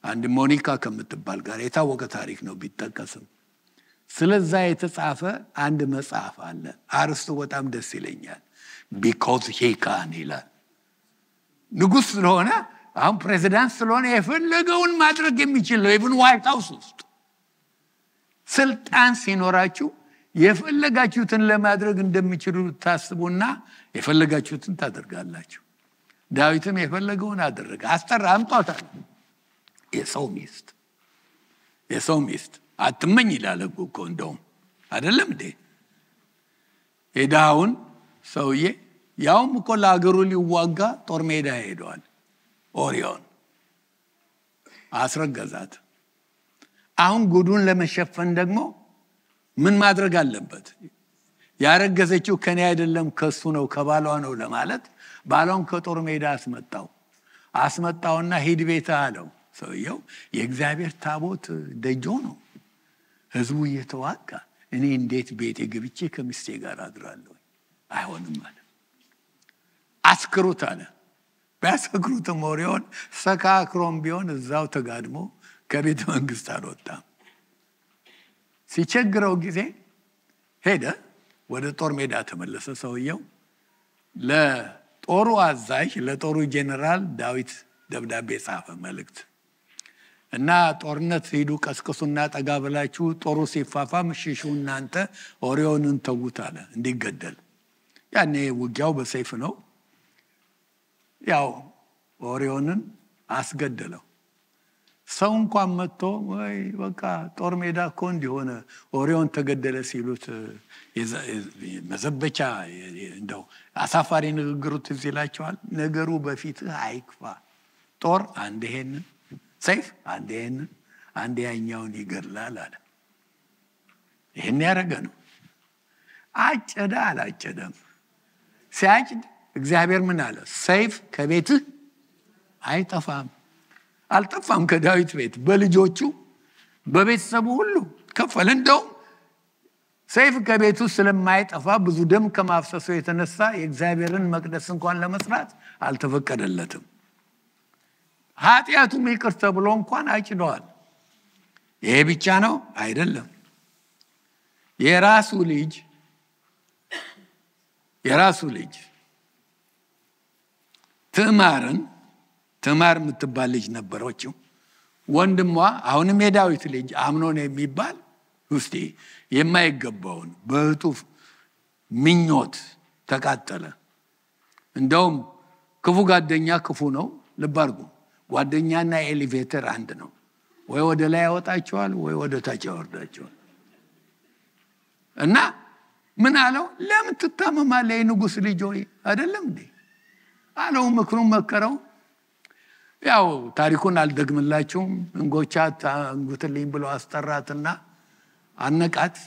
አንድ ሞኒካ ከምትባል ጋር የታወቀ ታሪክ ነው ቢጠቀስም። ስለዛ የተጻፈ አንድ መጽሐፍ አለ። አርስቱ በጣም ደስ ይለኛል። because he can ይላል። ንጉስ ስለሆነ አሁን ፕሬዚዳንት ስለሆነ የፈለገውን ማድረግ የሚችል ነው። ኢቭን ዋይት ሃውስ ውስጥ ስልጣን ሲኖራችሁ የፈለጋችሁትን ለማድረግ እንደምትችሉ ታስቡና የፈለጋችሁትን ታደርጋላችሁ። ዳዊትም የፈለገውን አደረገ። አስጠራ፣ አምጧታል። የሰው ሚስት አትመኝ ይላል እኮ እንደውም አይደለም እንዴ? የዳውን ሰውዬ ያውም እኮ ለአገሩ ሊዋጋ ጦር ሜዳ ሄደዋል። ኦሪዮን አስረገዛት። አሁን ጉዱን ለመሸፈን ደግሞ ምን ማድረግ አለበት? ያረገዘችው ከኔ አይደለም ከሱ ነው ከባሏ ነው ለማለት ባሏን ከጦር ሜዳ አስመጣውና ሂድ ቤት አለው። ሰውየው የእግዚአብሔር ታቦት ደጆ ነው፣ ህዝቡ እየተዋጋ እኔ እንዴት ቤቴ ገብቼ ከሚስቴ ጋር አድራለሁ? አይሆንም አለ። አስክሩት አለ። ቢያስክሩትም ኦሪዮን ሰካክሮም ቢሆን እዛው ተጋድሞ ከቤተ መንግስት አልወጣም። ሲቸግረው ጊዜ ሄደ፣ ወደ ጦር ሜዳ ተመለሰ። ሰውየው ለጦሩ አዛዥ ለጦሩ ጄኔራል ዳዊት ደብዳቤ ጻፈ፣ መልእክት እና ጦርነት ሄዱ ቀስቅሱና ጠጋ ብላችሁ ጦሩ ሲፋፋም ሽሹ እናንተ ኦሪዮንን ተውት አለ እንዲገደል። ያኔ ውጊያው በሰይፍ ነው። ያው ኦሪዮንን አስገደለው። ሰው እንኳን መጥቶ ወይ በቃ ጦር ሜዳ እኮ እንዲሆነ ኦሪዮን ተገደለ ሲሉት መዘበቻ እንደው አሳፋሪ ንግግሩ ትዝ ይላቸዋል። ነገሩ በፊትህ አይክፋ። ጦር አንድ ይሄንን፣ ሰይፍ አንድ ይሄንን፣ አንድ ያኛውን ይገድላል አለ። ይሄን ያረገ ነው። አጨደ አላጨደም። ሲያጭድ እግዚአብሔር ምን አለ? ሰይፍ ከቤትህ አይጠፋም። አልጠፋም ከዳዊት ቤት፣ በልጆቹ በቤተሰቡ ሁሉ ከፈለ። እንደው ሰይፍ ከቤቱ ስለማይጠፋ ብዙ ደም ከማፍሰሱ የተነሳ የእግዚአብሔርን መቅደስ እንኳን ለመስራት አልተፈቀደለትም። ኃጢአቱም ይቅር ተብሎ እንኳን አጭደዋል። ይሄ ብቻ ነው አይደለም። የራሱ ልጅ ትዕማር የምትባል ልጅ ነበረችው። ወንድሟ አሁንም የዳዊት ልጅ አምኖን የሚባል ውስጤ የማይገባውን በእህቱ ምኞት ተቃጠለ። እንደውም ክፉ ጓደኛ ክፉ ነው፣ ልባርጉ ጓደኛና ኤሌቬተር አንድ ነው ወይ ወደ ላይ ያወጣቸዋል ወይ ወደ ታች ያወርዳቸዋል እና ምን አለው ለምን ትታመማለህ የንጉስ ልጅ ሆይ አይደለም እንዴ አለው ምክሩን መከረው ያው ታሪኩን አልደግምላችሁም እንጎቻት እንጉትልኝ ብሎ አስጠራትና አነቃት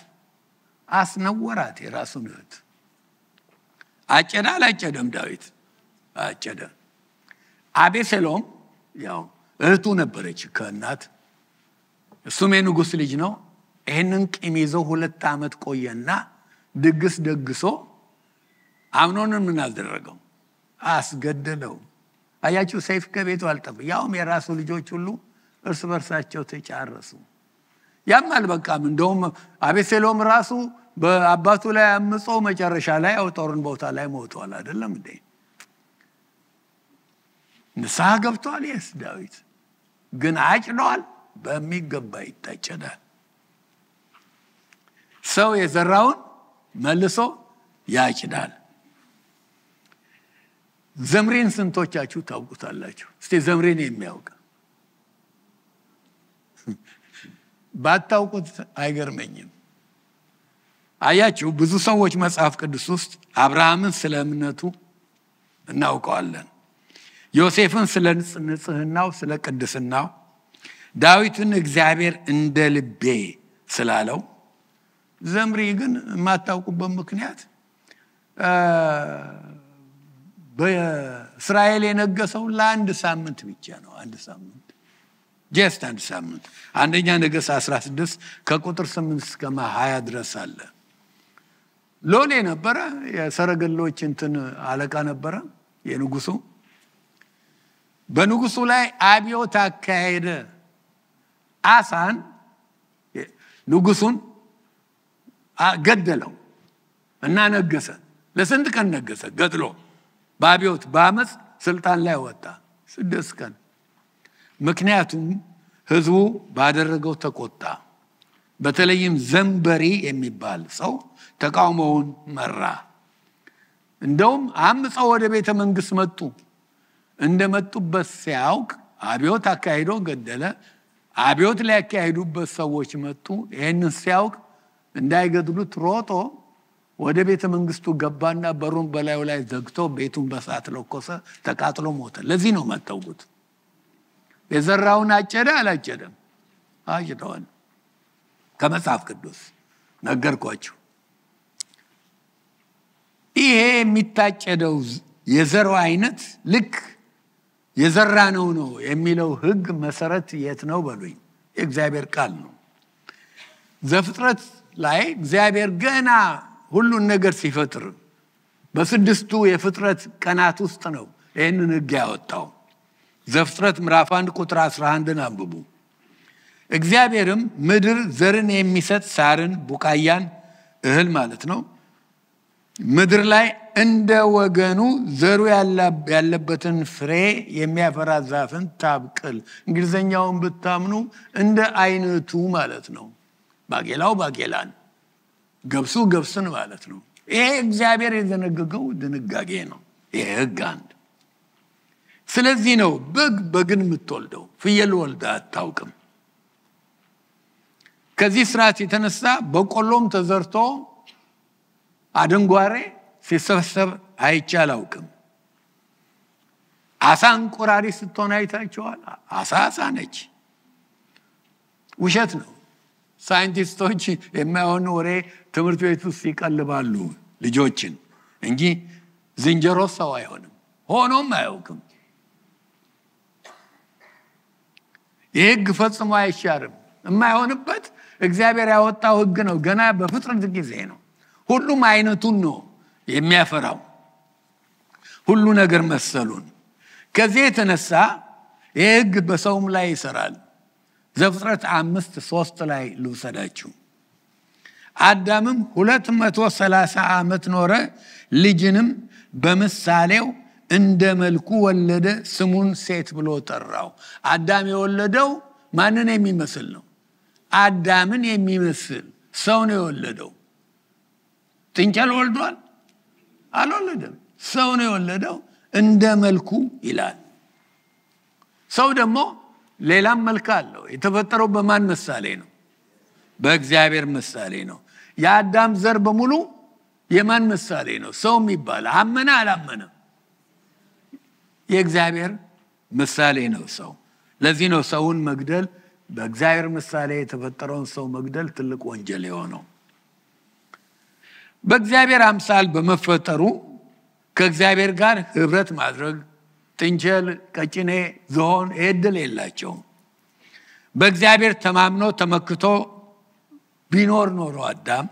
አስነወራት የራሱን ህይወት አጨዳ አላጨደም ዳዊት አጨደ አቤሴሎም ያው እህቱ ነበረች ከእናት እሱም የንጉስ ልጅ ነው ይሄንን ቂም ይዞ 2 አመት ቆየና ድግስ ደግሶ አምኖንን ምን አደረገው አስገደለው አያችሁ ሰይፍ ከቤቱ አልጠፋ ያውም የራሱ ልጆች ሁሉ እርስ በርሳቸው ተጫረሱ ያማል በቃም እንደውም አቤሴሎም ራሱ በአባቱ ላይ አምጾ መጨረሻ ላይ አውጦርን ቦታ ላይ ሞቷል አይደለም እንዴ ንስሐ ገብቷል ዳዊት ግን አጭዷል በሚገባ ይታጨዳል ሰው የዘራውን መልሶ ያጭዳል ዘምሬን ስንቶቻችሁ ታውቁታላችሁ እስቲ ዘምሬን የሚያውቅ ባታውቁት አይገርመኝም አያችሁ ብዙ ሰዎች መጽሐፍ ቅዱስ ውስጥ አብርሃምን ስለ እምነቱ እናውቀዋለን ዮሴፍን ስለ ንጽህናው ስለ ቅድስናው ዳዊትን እግዚአብሔር እንደ ልቤ ስላለው ዘምሪ ግን ማታውቁበት ምክንያት በእስራኤል የነገሰው ለአንድ ሳምንት ብቻ ነው አንድ ሳምንት ጀስት አንድ ሳምንት አንደኛ ነገሥት 16 ከቁጥር 8 እስከ 20 ድረስ አለ ሎሌ ነበረ የሰረገሎች እንትን አለቃ ነበረ የንጉሱ በንጉሱ ላይ አብዮት አካሄደ አሳን ንጉሱን ገደለው እና ነገሰ ለስንት ቀን ነገሰ ገድሎ በአብዮት በአመጽ ስልጣን ላይ ወጣ 6 ቀን ምክንያቱም ህዝቡ ባደረገው ተቆጣ በተለይም ዘንበሪ የሚባል ሰው ተቃውሞውን መራ እንደውም አምፀው ወደ ቤተ መንግስት መጡ እንደመጡበት ሲያውቅ አብዮት አካሂዶ ገደለ አብዮት ላይ ያካሂዱበት ሰዎች መጡ ይሄንን ሲያውቅ እንዳይገድሉት ሮጦ ወደ ቤተ መንግስቱ ገባና በሩን በላዩ ላይ ዘግቶ ቤቱን በሳት ለኮሰ ተቃጥሎ ሞተ ለዚህ ነው መጣውት የዘራውን አጨደ አላጨደም አጭደዋል ከመጽሐፍ ቅዱስ ነገርኳችሁ ይሄ የሚታጨደው የዘራው አይነት ልክ የዘራነው ነው የሚለው ህግ መሰረት የት ነው በሉኝ የእግዚአብሔር ቃል ነው ዘፍጥረት ላይ እግዚአብሔር ገና ሁሉን ነገር ሲፈጥር በስድስቱ የፍጥረት ቀናት ውስጥ ነው ይሄንን ህግ ያወጣው ዘፍጥረት ምዕራፍ 1 ቁጥር 11 አንብቡ እግዚአብሔርም ምድር ዘርን የሚሰጥ ሳርን ቡቃያን እህል ማለት ነው ምድር ላይ እንደ ወገኑ ዘሩ ያለበትን ፍሬ የሚያፈራ ዛፍን ታብቅል እንግሊዘኛውን ብታምኑ እንደ አይነቱ ማለት ነው ባቄላው ባቄላን ገብሱ ገብስን ማለት ነው ይሄ እግዚአብሔር የዘነገገው ድንጋጌ ነው ይሄ ህግ አንድ ስለዚህ ነው በግን የምትወልደው ፍየል ወልዳ አታውቅም ከዚህ ስርዓት የተነሳ በቆሎም ተዘርቶ አደንጓሬ ሲሰበሰብ አይቻላውቅም አሳን ቆራሪ ስትሆን አይታችኋል አሳ ነች ውሸት ነው ሳይንቲስቶች የማይሆን ወሬ ትምህርት ቤት ውስጥ ይቀልባሉ ልጆችን እንጂ ዝንጀሮ ሰው አይሆንም ሆኖም አያውቅም የህግ ፈጽሞ አይሻርም የማይሆንበት እግዚአብሔር ያወጣው ህግ ነው ገና በፍጥረት ጊዜ ነው ሁሉም አይነቱን ነው የሚያፈራው ሁሉ ነገር መሰሉን ከዚህ የተነሳ የህግ በሰውም ላይ ይሰራል ዘፍጥረት 5:3 ላይ ልውሰዳችሁ አዳምም 230 ዓመት ኖረ ልጅንም በምሳሌው እንደ መልኩ ወለደ ስሙን ሴት ብሎ ጠራው አዳም የወለደው ማንን የሚመስል ነው አዳምን የሚመስል ሰው ነው የወለደው ጥንቸል ወልዷል አልወለደም ሰው ነው የወለደው እንደ መልኩ ይላል ሰው ደግሞ ሌላም መልክ አለው። የተፈጠረው በማን ምሳሌ ነው? በእግዚአብሔር ምሳሌ ነው። የአዳም ዘር በሙሉ የማን ምሳሌ ነው? ሰው የሚባል አመነ አላመነ የእግዚአብሔር ምሳሌ ነው ሰው። ለዚህ ነው ሰውን መግደል፣ በእግዚአብሔር ምሳሌ የተፈጠረውን ሰው መግደል ትልቅ ወንጀል የሆነው። በእግዚአብሔር አምሳል በመፈጠሩ ከእግዚአብሔር ጋር ህብረት ማድረግ ጥንቸል፣ ቀጭኔ፣ ዝሆን እድል የላቸውም። በእግዚአብሔር ተማምኖ ተመክቶ ቢኖር ኖሮ አዳም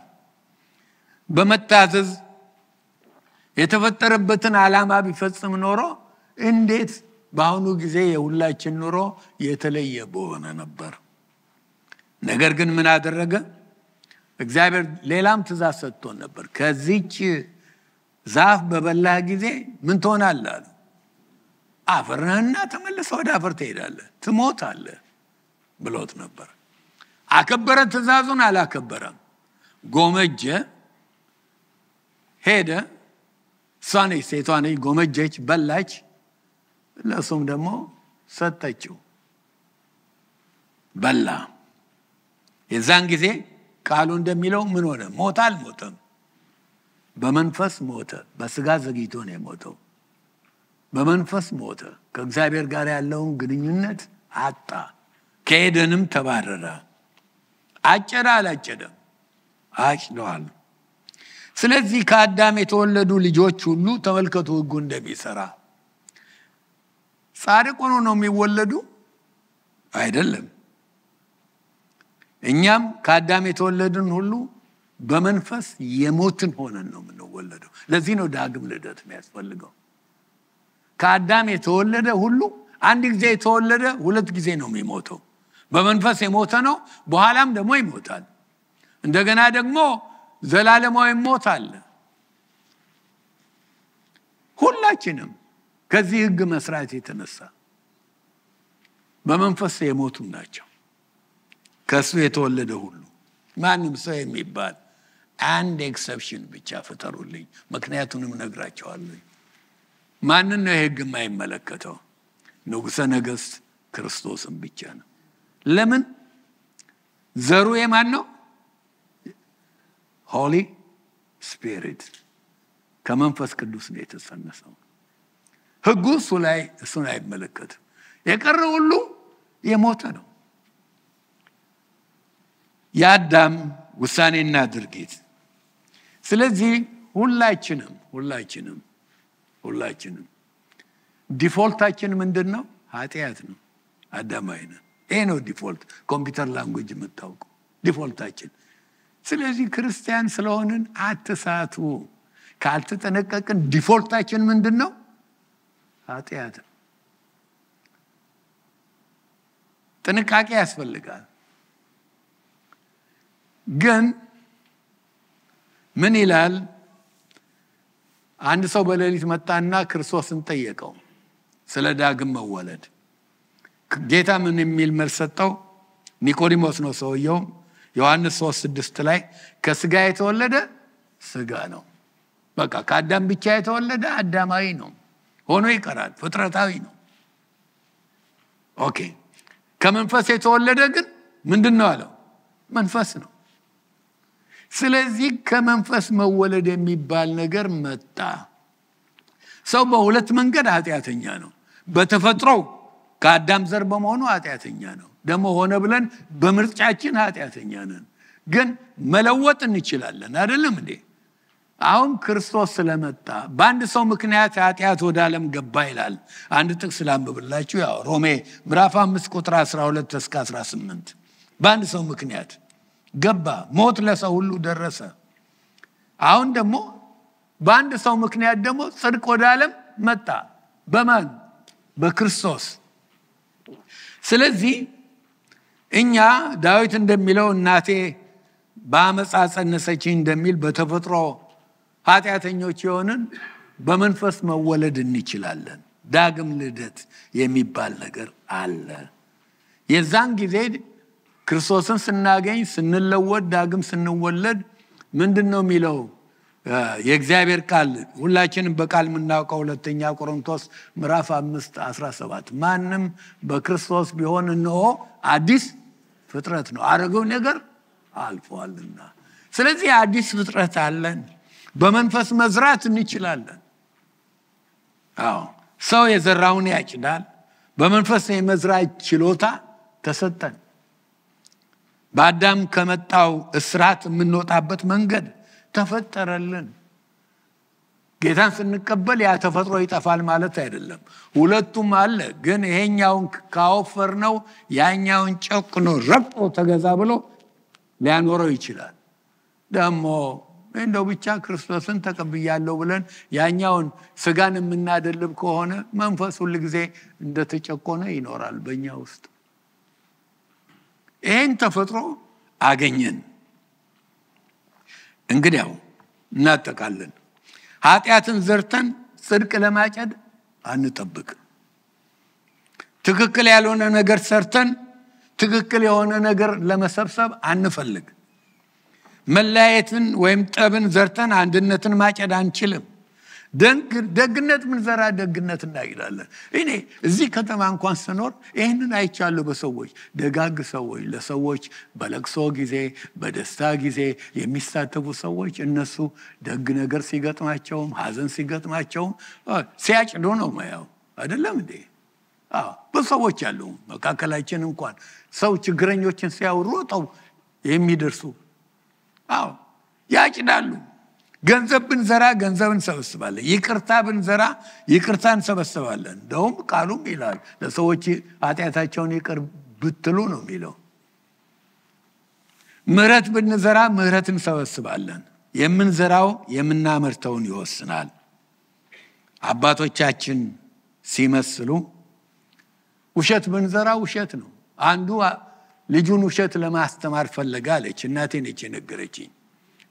በመታዘዝ የተፈጠረበትን ዓላማ ቢፈጽም ኖሮ እንዴት በአሁኑ ጊዜ የሁላችን ኑሮ የተለየ በሆነ ነበር። ነገር ግን ምን አደረገ? እግዚአብሔር ሌላም ትእዛዝ ሰጥቶን ነበር። ከዚህች ዛፍ በበላህ ጊዜ ምን ትሆናለህ አለ? አፈር ነህና ተመልሰህ ወደ አፈር ትሄዳለህ፣ ትሞታለህ ብሎት ነበር። አከበረ? ትእዛዙን አላከበረም። ጎመጀ፣ ሄደ። እሷን ሴቷን ጎመጀች፣ በላች፣ ለሱም ደግሞ ሰጠችው፣ በላ። የዛን ጊዜ ቃሉ እንደሚለው ምን ሆነ? ሞተ? አልሞተም። በመንፈስ ሞተ። በስጋ ዘግይቶ ነው የሞተው። በመንፈስ ሞተ። ከእግዚአብሔር ጋር ያለውን ግንኙነት አጣ። ከኤደንም ተባረረ። አጨደ? አላጨደም? አጭደዋል። ስለዚህ ከአዳም የተወለዱ ልጆች ሁሉ ተመልከቱ ሕጉ እንደሚሰራ። ጻድቅ ሆኖ ነው የሚወለዱ አይደለም። እኛም ከአዳም የተወለድን ሁሉ በመንፈስ የሞትን ሆነን ነው የምንወለደው። ለዚህ ነው ዳግም ልደት የሚያስፈልገው። ከአዳም የተወለደ ሁሉ አንድ ጊዜ የተወለደ ሁለት ጊዜ ነው የሚሞተው። በመንፈስ የሞተ ነው፣ በኋላም ደግሞ ይሞታል። እንደገና ደግሞ ዘላለማዊ ሞት አለ። ሁላችንም ከዚህ ሕግ መስራት የተነሳ በመንፈስ የሞቱ ናቸው። ከሱ የተወለደ ሁሉ ማንም ሰው የሚባል አንድ ኤክሰፕሽን ብቻ ፍጠሩልኝ፣ ምክንያቱንም ነግራቸዋለሁ። ማንን ነው ሕግ የማይመለከተው? ንጉሠ ነገሥት ክርስቶስን ብቻ ነው። ለምን? ዘሩ የማን ነው? ሆሊ ስፒሪት፣ ከመንፈስ ቅዱስ ነው የተሰነሰው። ሕጉ እሱን አይመለከትም። የቀረ ሁሉ የሞተ ነው። የአዳም ውሳኔና ድርጊት። ስለዚህ ሁላችንም ዲፎልታችን ምንድን ነው? ኃጢአት ነው። አዳማዊ ነን። ይሄ ነው ዲፎልት። ኮምፒውተር ላንጉጅ የምታውቁ ዲፎልታችን። ስለዚህ ክርስቲያን ስለሆንን አትሳቱ። ካልተጠነቀቅን ዲፎልታችን ምንድን ነው? ኃጢአት። ጥንቃቄ ያስፈልጋል። ግን ምን ይላል? አንድ ሰው በሌሊት መጣና ክርስቶስን ጠየቀው ስለ ዳግም መወለድ። ጌታ ምን የሚል መልስ ሰጠው? ኒቆዲሞስ ነው ሰውየው። ዮሐንስ 3:6 ላይ ከስጋ የተወለደ ስጋ ነው። በቃ ከአዳም ብቻ የተወለደ አዳማዊ ነው፣ ሆኖ ይቀራል፣ ፍጥረታዊ ነው። ኦኬ። ከመንፈስ የተወለደ ግን ምንድነው አለው? መንፈስ ነው። ስለዚህ ከመንፈስ መወለድ የሚባል ነገር መጣ። ሰው በሁለት መንገድ ኃጢአተኛ ነው። በተፈጥሮ ከአዳም ዘር በመሆኑ ኃጢአተኛ ነው። ደግሞ ሆነ ብለን በምርጫችን ኃጢአተኛ ነን። ግን መለወጥ እንችላለን አይደለም እንዴ? አሁን ክርስቶስ ስለመጣ በአንድ ሰው ምክንያት ኃጢአት ወደ ዓለም ገባ ይላል። አንድ ጥቅስ ላንብብላችሁ። ያው ሮሜ ምዕራፍ 5 ቁጥር 12 እስከ 18 በአንድ ሰው ምክንያት ገባ፣ ሞት ለሰው ሁሉ ደረሰ። አሁን ደግሞ በአንድ ሰው ምክንያት ደግሞ ጽድቅ ወደ ዓለም መጣ። በማን? በክርስቶስ። ስለዚህ እኛ ዳዊት እንደሚለው እናቴ በአመፃ ጸነሰችኝ እንደሚል በተፈጥሮ ኃጢአተኞች የሆንን በመንፈስ መወለድ እንችላለን። ዳግም ልደት የሚባል ነገር አለ። የዛን ጊዜ ክርስቶስን ስናገኝ ስንለወጥ ዳግም ስንወለድ ምንድነው የሚለው? የእግዚአብሔር ቃል ሁላችንም በቃል የምናውቀው ሁለተኛ ቆሮንቶስ ምዕራፍ 5:17 ማንም በክርስቶስ ቢሆን እነሆ አዲስ ፍጥረት ነው አሮጌው ነገር አልፏልና። ስለዚህ አዲስ ፍጥረት አለን። በመንፈስ መዝራት እንችላለን። ሰው የዘራውን ያጭዳል። በመንፈስ የመዝራት ችሎታ ተሰጠን። በአዳም ከመጣው እስራት የምንወጣበት መንገድ ተፈጠረልን። ጌታን ስንቀበል ያ ተፈጥሮ ይጠፋል ማለት አይደለም። ሁለቱም አለ። ግን ይሄኛውን ካወፈር ነው ያኛውን ጨቅኖ ረቆ ተገዛ ብሎ ሊያኖረው ይችላል። ደግሞ እንደው ብቻ ክርስቶስን ተቀብያለሁ ብለን ያኛውን ስጋን የምናደልብ ከሆነ መንፈስ ሁሉ ጊዜ እንደተጨቆነ ይኖራል በእኛ ውስጥ። ይሄን ተፈጥሮ አገኘን። እንግዲያው እናጠቃለን። ኃጢአትን ዘርተን ጽድቅ ለማጨድ አንጠብቅ። ትክክል ያልሆነ ነገር ሰርተን ትክክል የሆነ ነገር ለመሰብሰብ አንፈልግ። መለያየትን ወይም ጠብን ዘርተን አንድነትን ማጨድ አንችልም። ደግነት ምን ዘራ ደግነት እናይላለን። እኔ እዚህ ከተማ እንኳን ስኖር ይሄንን አይቻለሁ በሰዎች ደጋግ ሰዎች ለሰዎች በለቅሶ ጊዜ በደስታ ጊዜ የሚሳተፉ ሰዎች እነሱ ደግ ነገር ሲገጥማቸው ሐዘን ሲገጥማቸው ሲያጭዱ ነው ማያው አይደለም እንዴ? በሰዎች ያሉ መካከላችን እንኳን ሰው ችግረኞችን ሲያወሩጠው የሚደርሱ ያጭዳሉ። ገንዘብ ብንዘራ ገንዘብ እንሰበስባለን። ይቅርታ ብንዘራ ይቅርታ እንሰበስባለን። እንደውም ቃሉም ይላል ለሰዎች ኃጢአታቸውን ይቅር ብትሉ ነው የሚለው። ምህረት ብንዘራ ምህረት እንሰበስባለን። የምንዘራው የምናመርተውን ይወስናል። አባቶቻችን ሲመስሉ ውሸት ብንዘራ ውሸት ነው። አንዱ ልጁን ውሸት ለማስተማር ፈለገ አለች እናቴ ነች የነገረችኝ።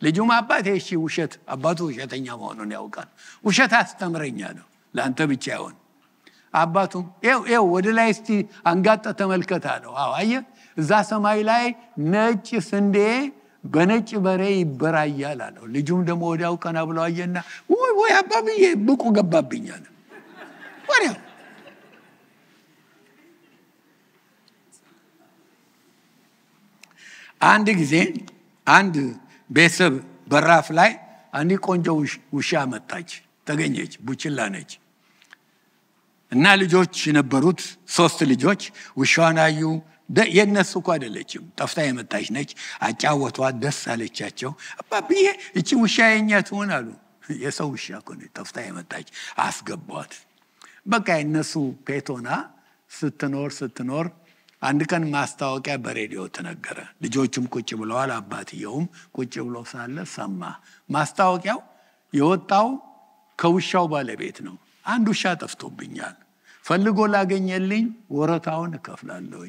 ልጁም አባቴ እሺ ውሸት አባቱ ውሸተኛ መሆኑን ያውቃል። ውሸት አስተምረኛ ነው ለአንተ ብቻ ይሆን። አባቱም ይው ወደ ላይ እስቲ አንጋጠ ተመልከታ ነው። አየህ እዛ ሰማይ ላይ ነጭ ስንዴ በነጭ በሬ ይበራያል አለው። ልጁም ደግሞ ወዲያው ቀና ብሎ አየና ወይ አባብዬ ብቁ ገባብኛል ወዲያው። አንድ ጊዜ አንድ ቤተሰብ በራፍ ላይ አንዲ ቆንጆ ውሻ መጣች ተገኘች። ቡችላ ነች እና ልጆች ነበሩት 3 ልጆች። ውሻዋን አዩ። የነሱ እኮ አይደለችም ጠፍታ የመጣች ነች። አጫወቷት፣ ደስ አለቻቸው። አባብዬ እቺ ውሻ የኛ ትሆን አሉ። የሰው ውሻ እኮ ነው ጠፍታ የመጣች። አስገቧት። በቃ የነሱ ፔቶና ስትኖር አንድ ቀን ማስታወቂያ በሬዲዮ ተነገረ። ልጆቹም ቁጭ ብለዋል። አባትየውም ቁጭ ብሎ ሳለ ሰማ። ማስታወቂያው የወጣው ከውሻው ባለቤት ነው። አንድ ውሻ ጠፍቶብኛል፣ ፈልጎ ላገኘልኝ ወረታውን እከፍላለሁ።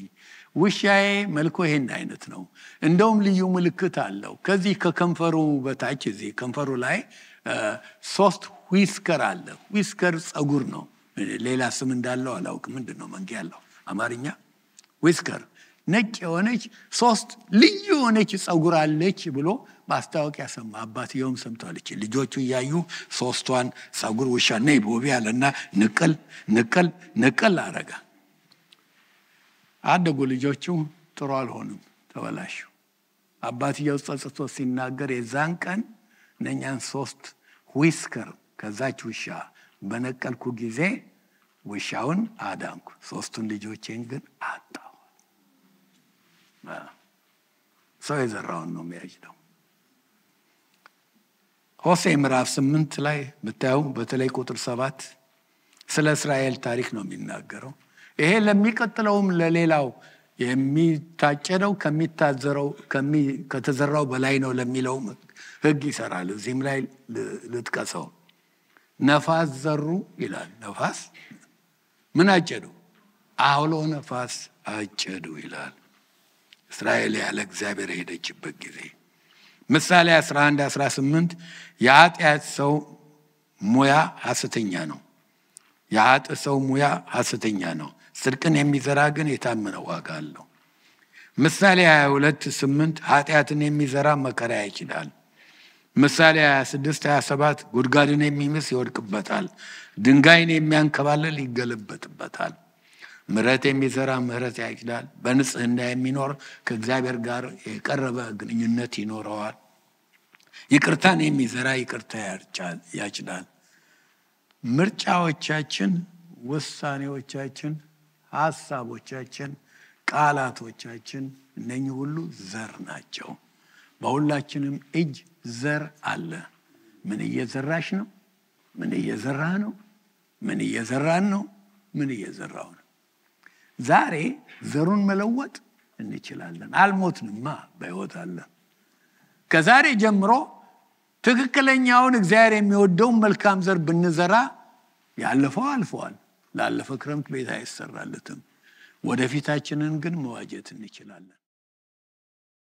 ውሻዬ መልኩ ይሄን አይነት ነው፣ እንደውም ልዩ ምልክት አለው። ከዚህ ከከንፈሩ በታች እዚህ ከንፈሩ ላይ 3 ዊስከር አለ። ዊስከር ጸጉር ነው። ሌላ ስም እንዳለው አላውቅም። ምንድነው መንጌ ያለው አማርኛ? ዊስከር ነጭ የሆነች 3 ልዩ የሆነች ጸጉር አለች ብሎ ማስታወቂያ ሰማ። አባትየውም ሰምቷለች። ልጆቹ እያዩ 3ቷን ጸጉር ውሻ ነይ ቦቢ አለና ንቅል አረጋ። አደጉ ልጆቹ ጥሩ አልሆኑም፣ ተበላሹ። አባትየው ጸጽቶ ሲናገር የዛን ቀን ነኛን 3 ዊስከር ከዛች ውሻ በነቀልኩ ጊዜ ውሻውን አዳንኩ፣ 3ቱን ልጆቼን ግን አጣሁ። ሰው የዘራውን ነው የሚያጭደው። ሆሴዕ ምዕራፍ 8 ላይ ብታዩ በተለይ ቁጥር 7 ስለ እስራኤል ታሪክ ነው የሚናገረው። ይሄ ለሚቀጥለውም ለሌላው የሚታጨደው ከተዘራው በላይ ነው ለሚለው ሕግ ይሰራል። እዚህም ላይ ልጥቀሰው። ነፋስ ዘሩ ይላል። ነፋስ ምን አጨዱ? አውሎ ነፋስ አጨዱ ይላል። እስራኤል ያለ እግዚአብሔር ሄደችበት ጊዜ። ምሳሌ 11:18 የኃጢአት ሰው ሙያ ሐሰተኛ ነው። የኃጢአት ሰው ሙያ ሐሰተኛ ነው፣ ጽድቅን የሚዘራ ግን የታመነ ዋጋ አለው። ምሳሌ 22:8 ኃጢአትን የሚዘራ መከራ ያጭዳል፣ ምሳሌ 26:27 ጉድጓድን የሚምስ ይወድቅበታል፣ ድንጋይን የሚያንከባልል ይገለበጥበታል። ምሕረት የሚዘራ ምሕረት ያጭዳል፣ በንጽህና የሚኖር ከእግዚአብሔር ጋር የቀረበ ግንኙነት ይኖረዋል። ይቅርታን የሚዘራ ይቅርታ ያጭዳል። ምርጫዎቻችን፣ ውሳኔዎቻችን፣ ሐሳቦቻችን፣ ቃላቶቻችን እነኚህ ሁሉ ዘር ናቸው። በሁላችንም እጅ ዘር አለ። ምን እየዘራሽ ነው? ምን እየዘራህ ነው? ምን እየዘራን ነው? ምን እየዘራው ነው? ዛሬ ዘሩን መለወጥ እንችላለን። አልሞትንማ፣ በሕይወት አለን። ከዛሬ ጀምሮ ትክክለኛውን እግዚአብሔር የሚወደውን መልካም ዘር ብንዘራ ያለፈው አልፈዋል። ላለፈ ክረምት ቤት አይሰራለትም። ወደፊታችንን ግን መዋጀት እንችላለን።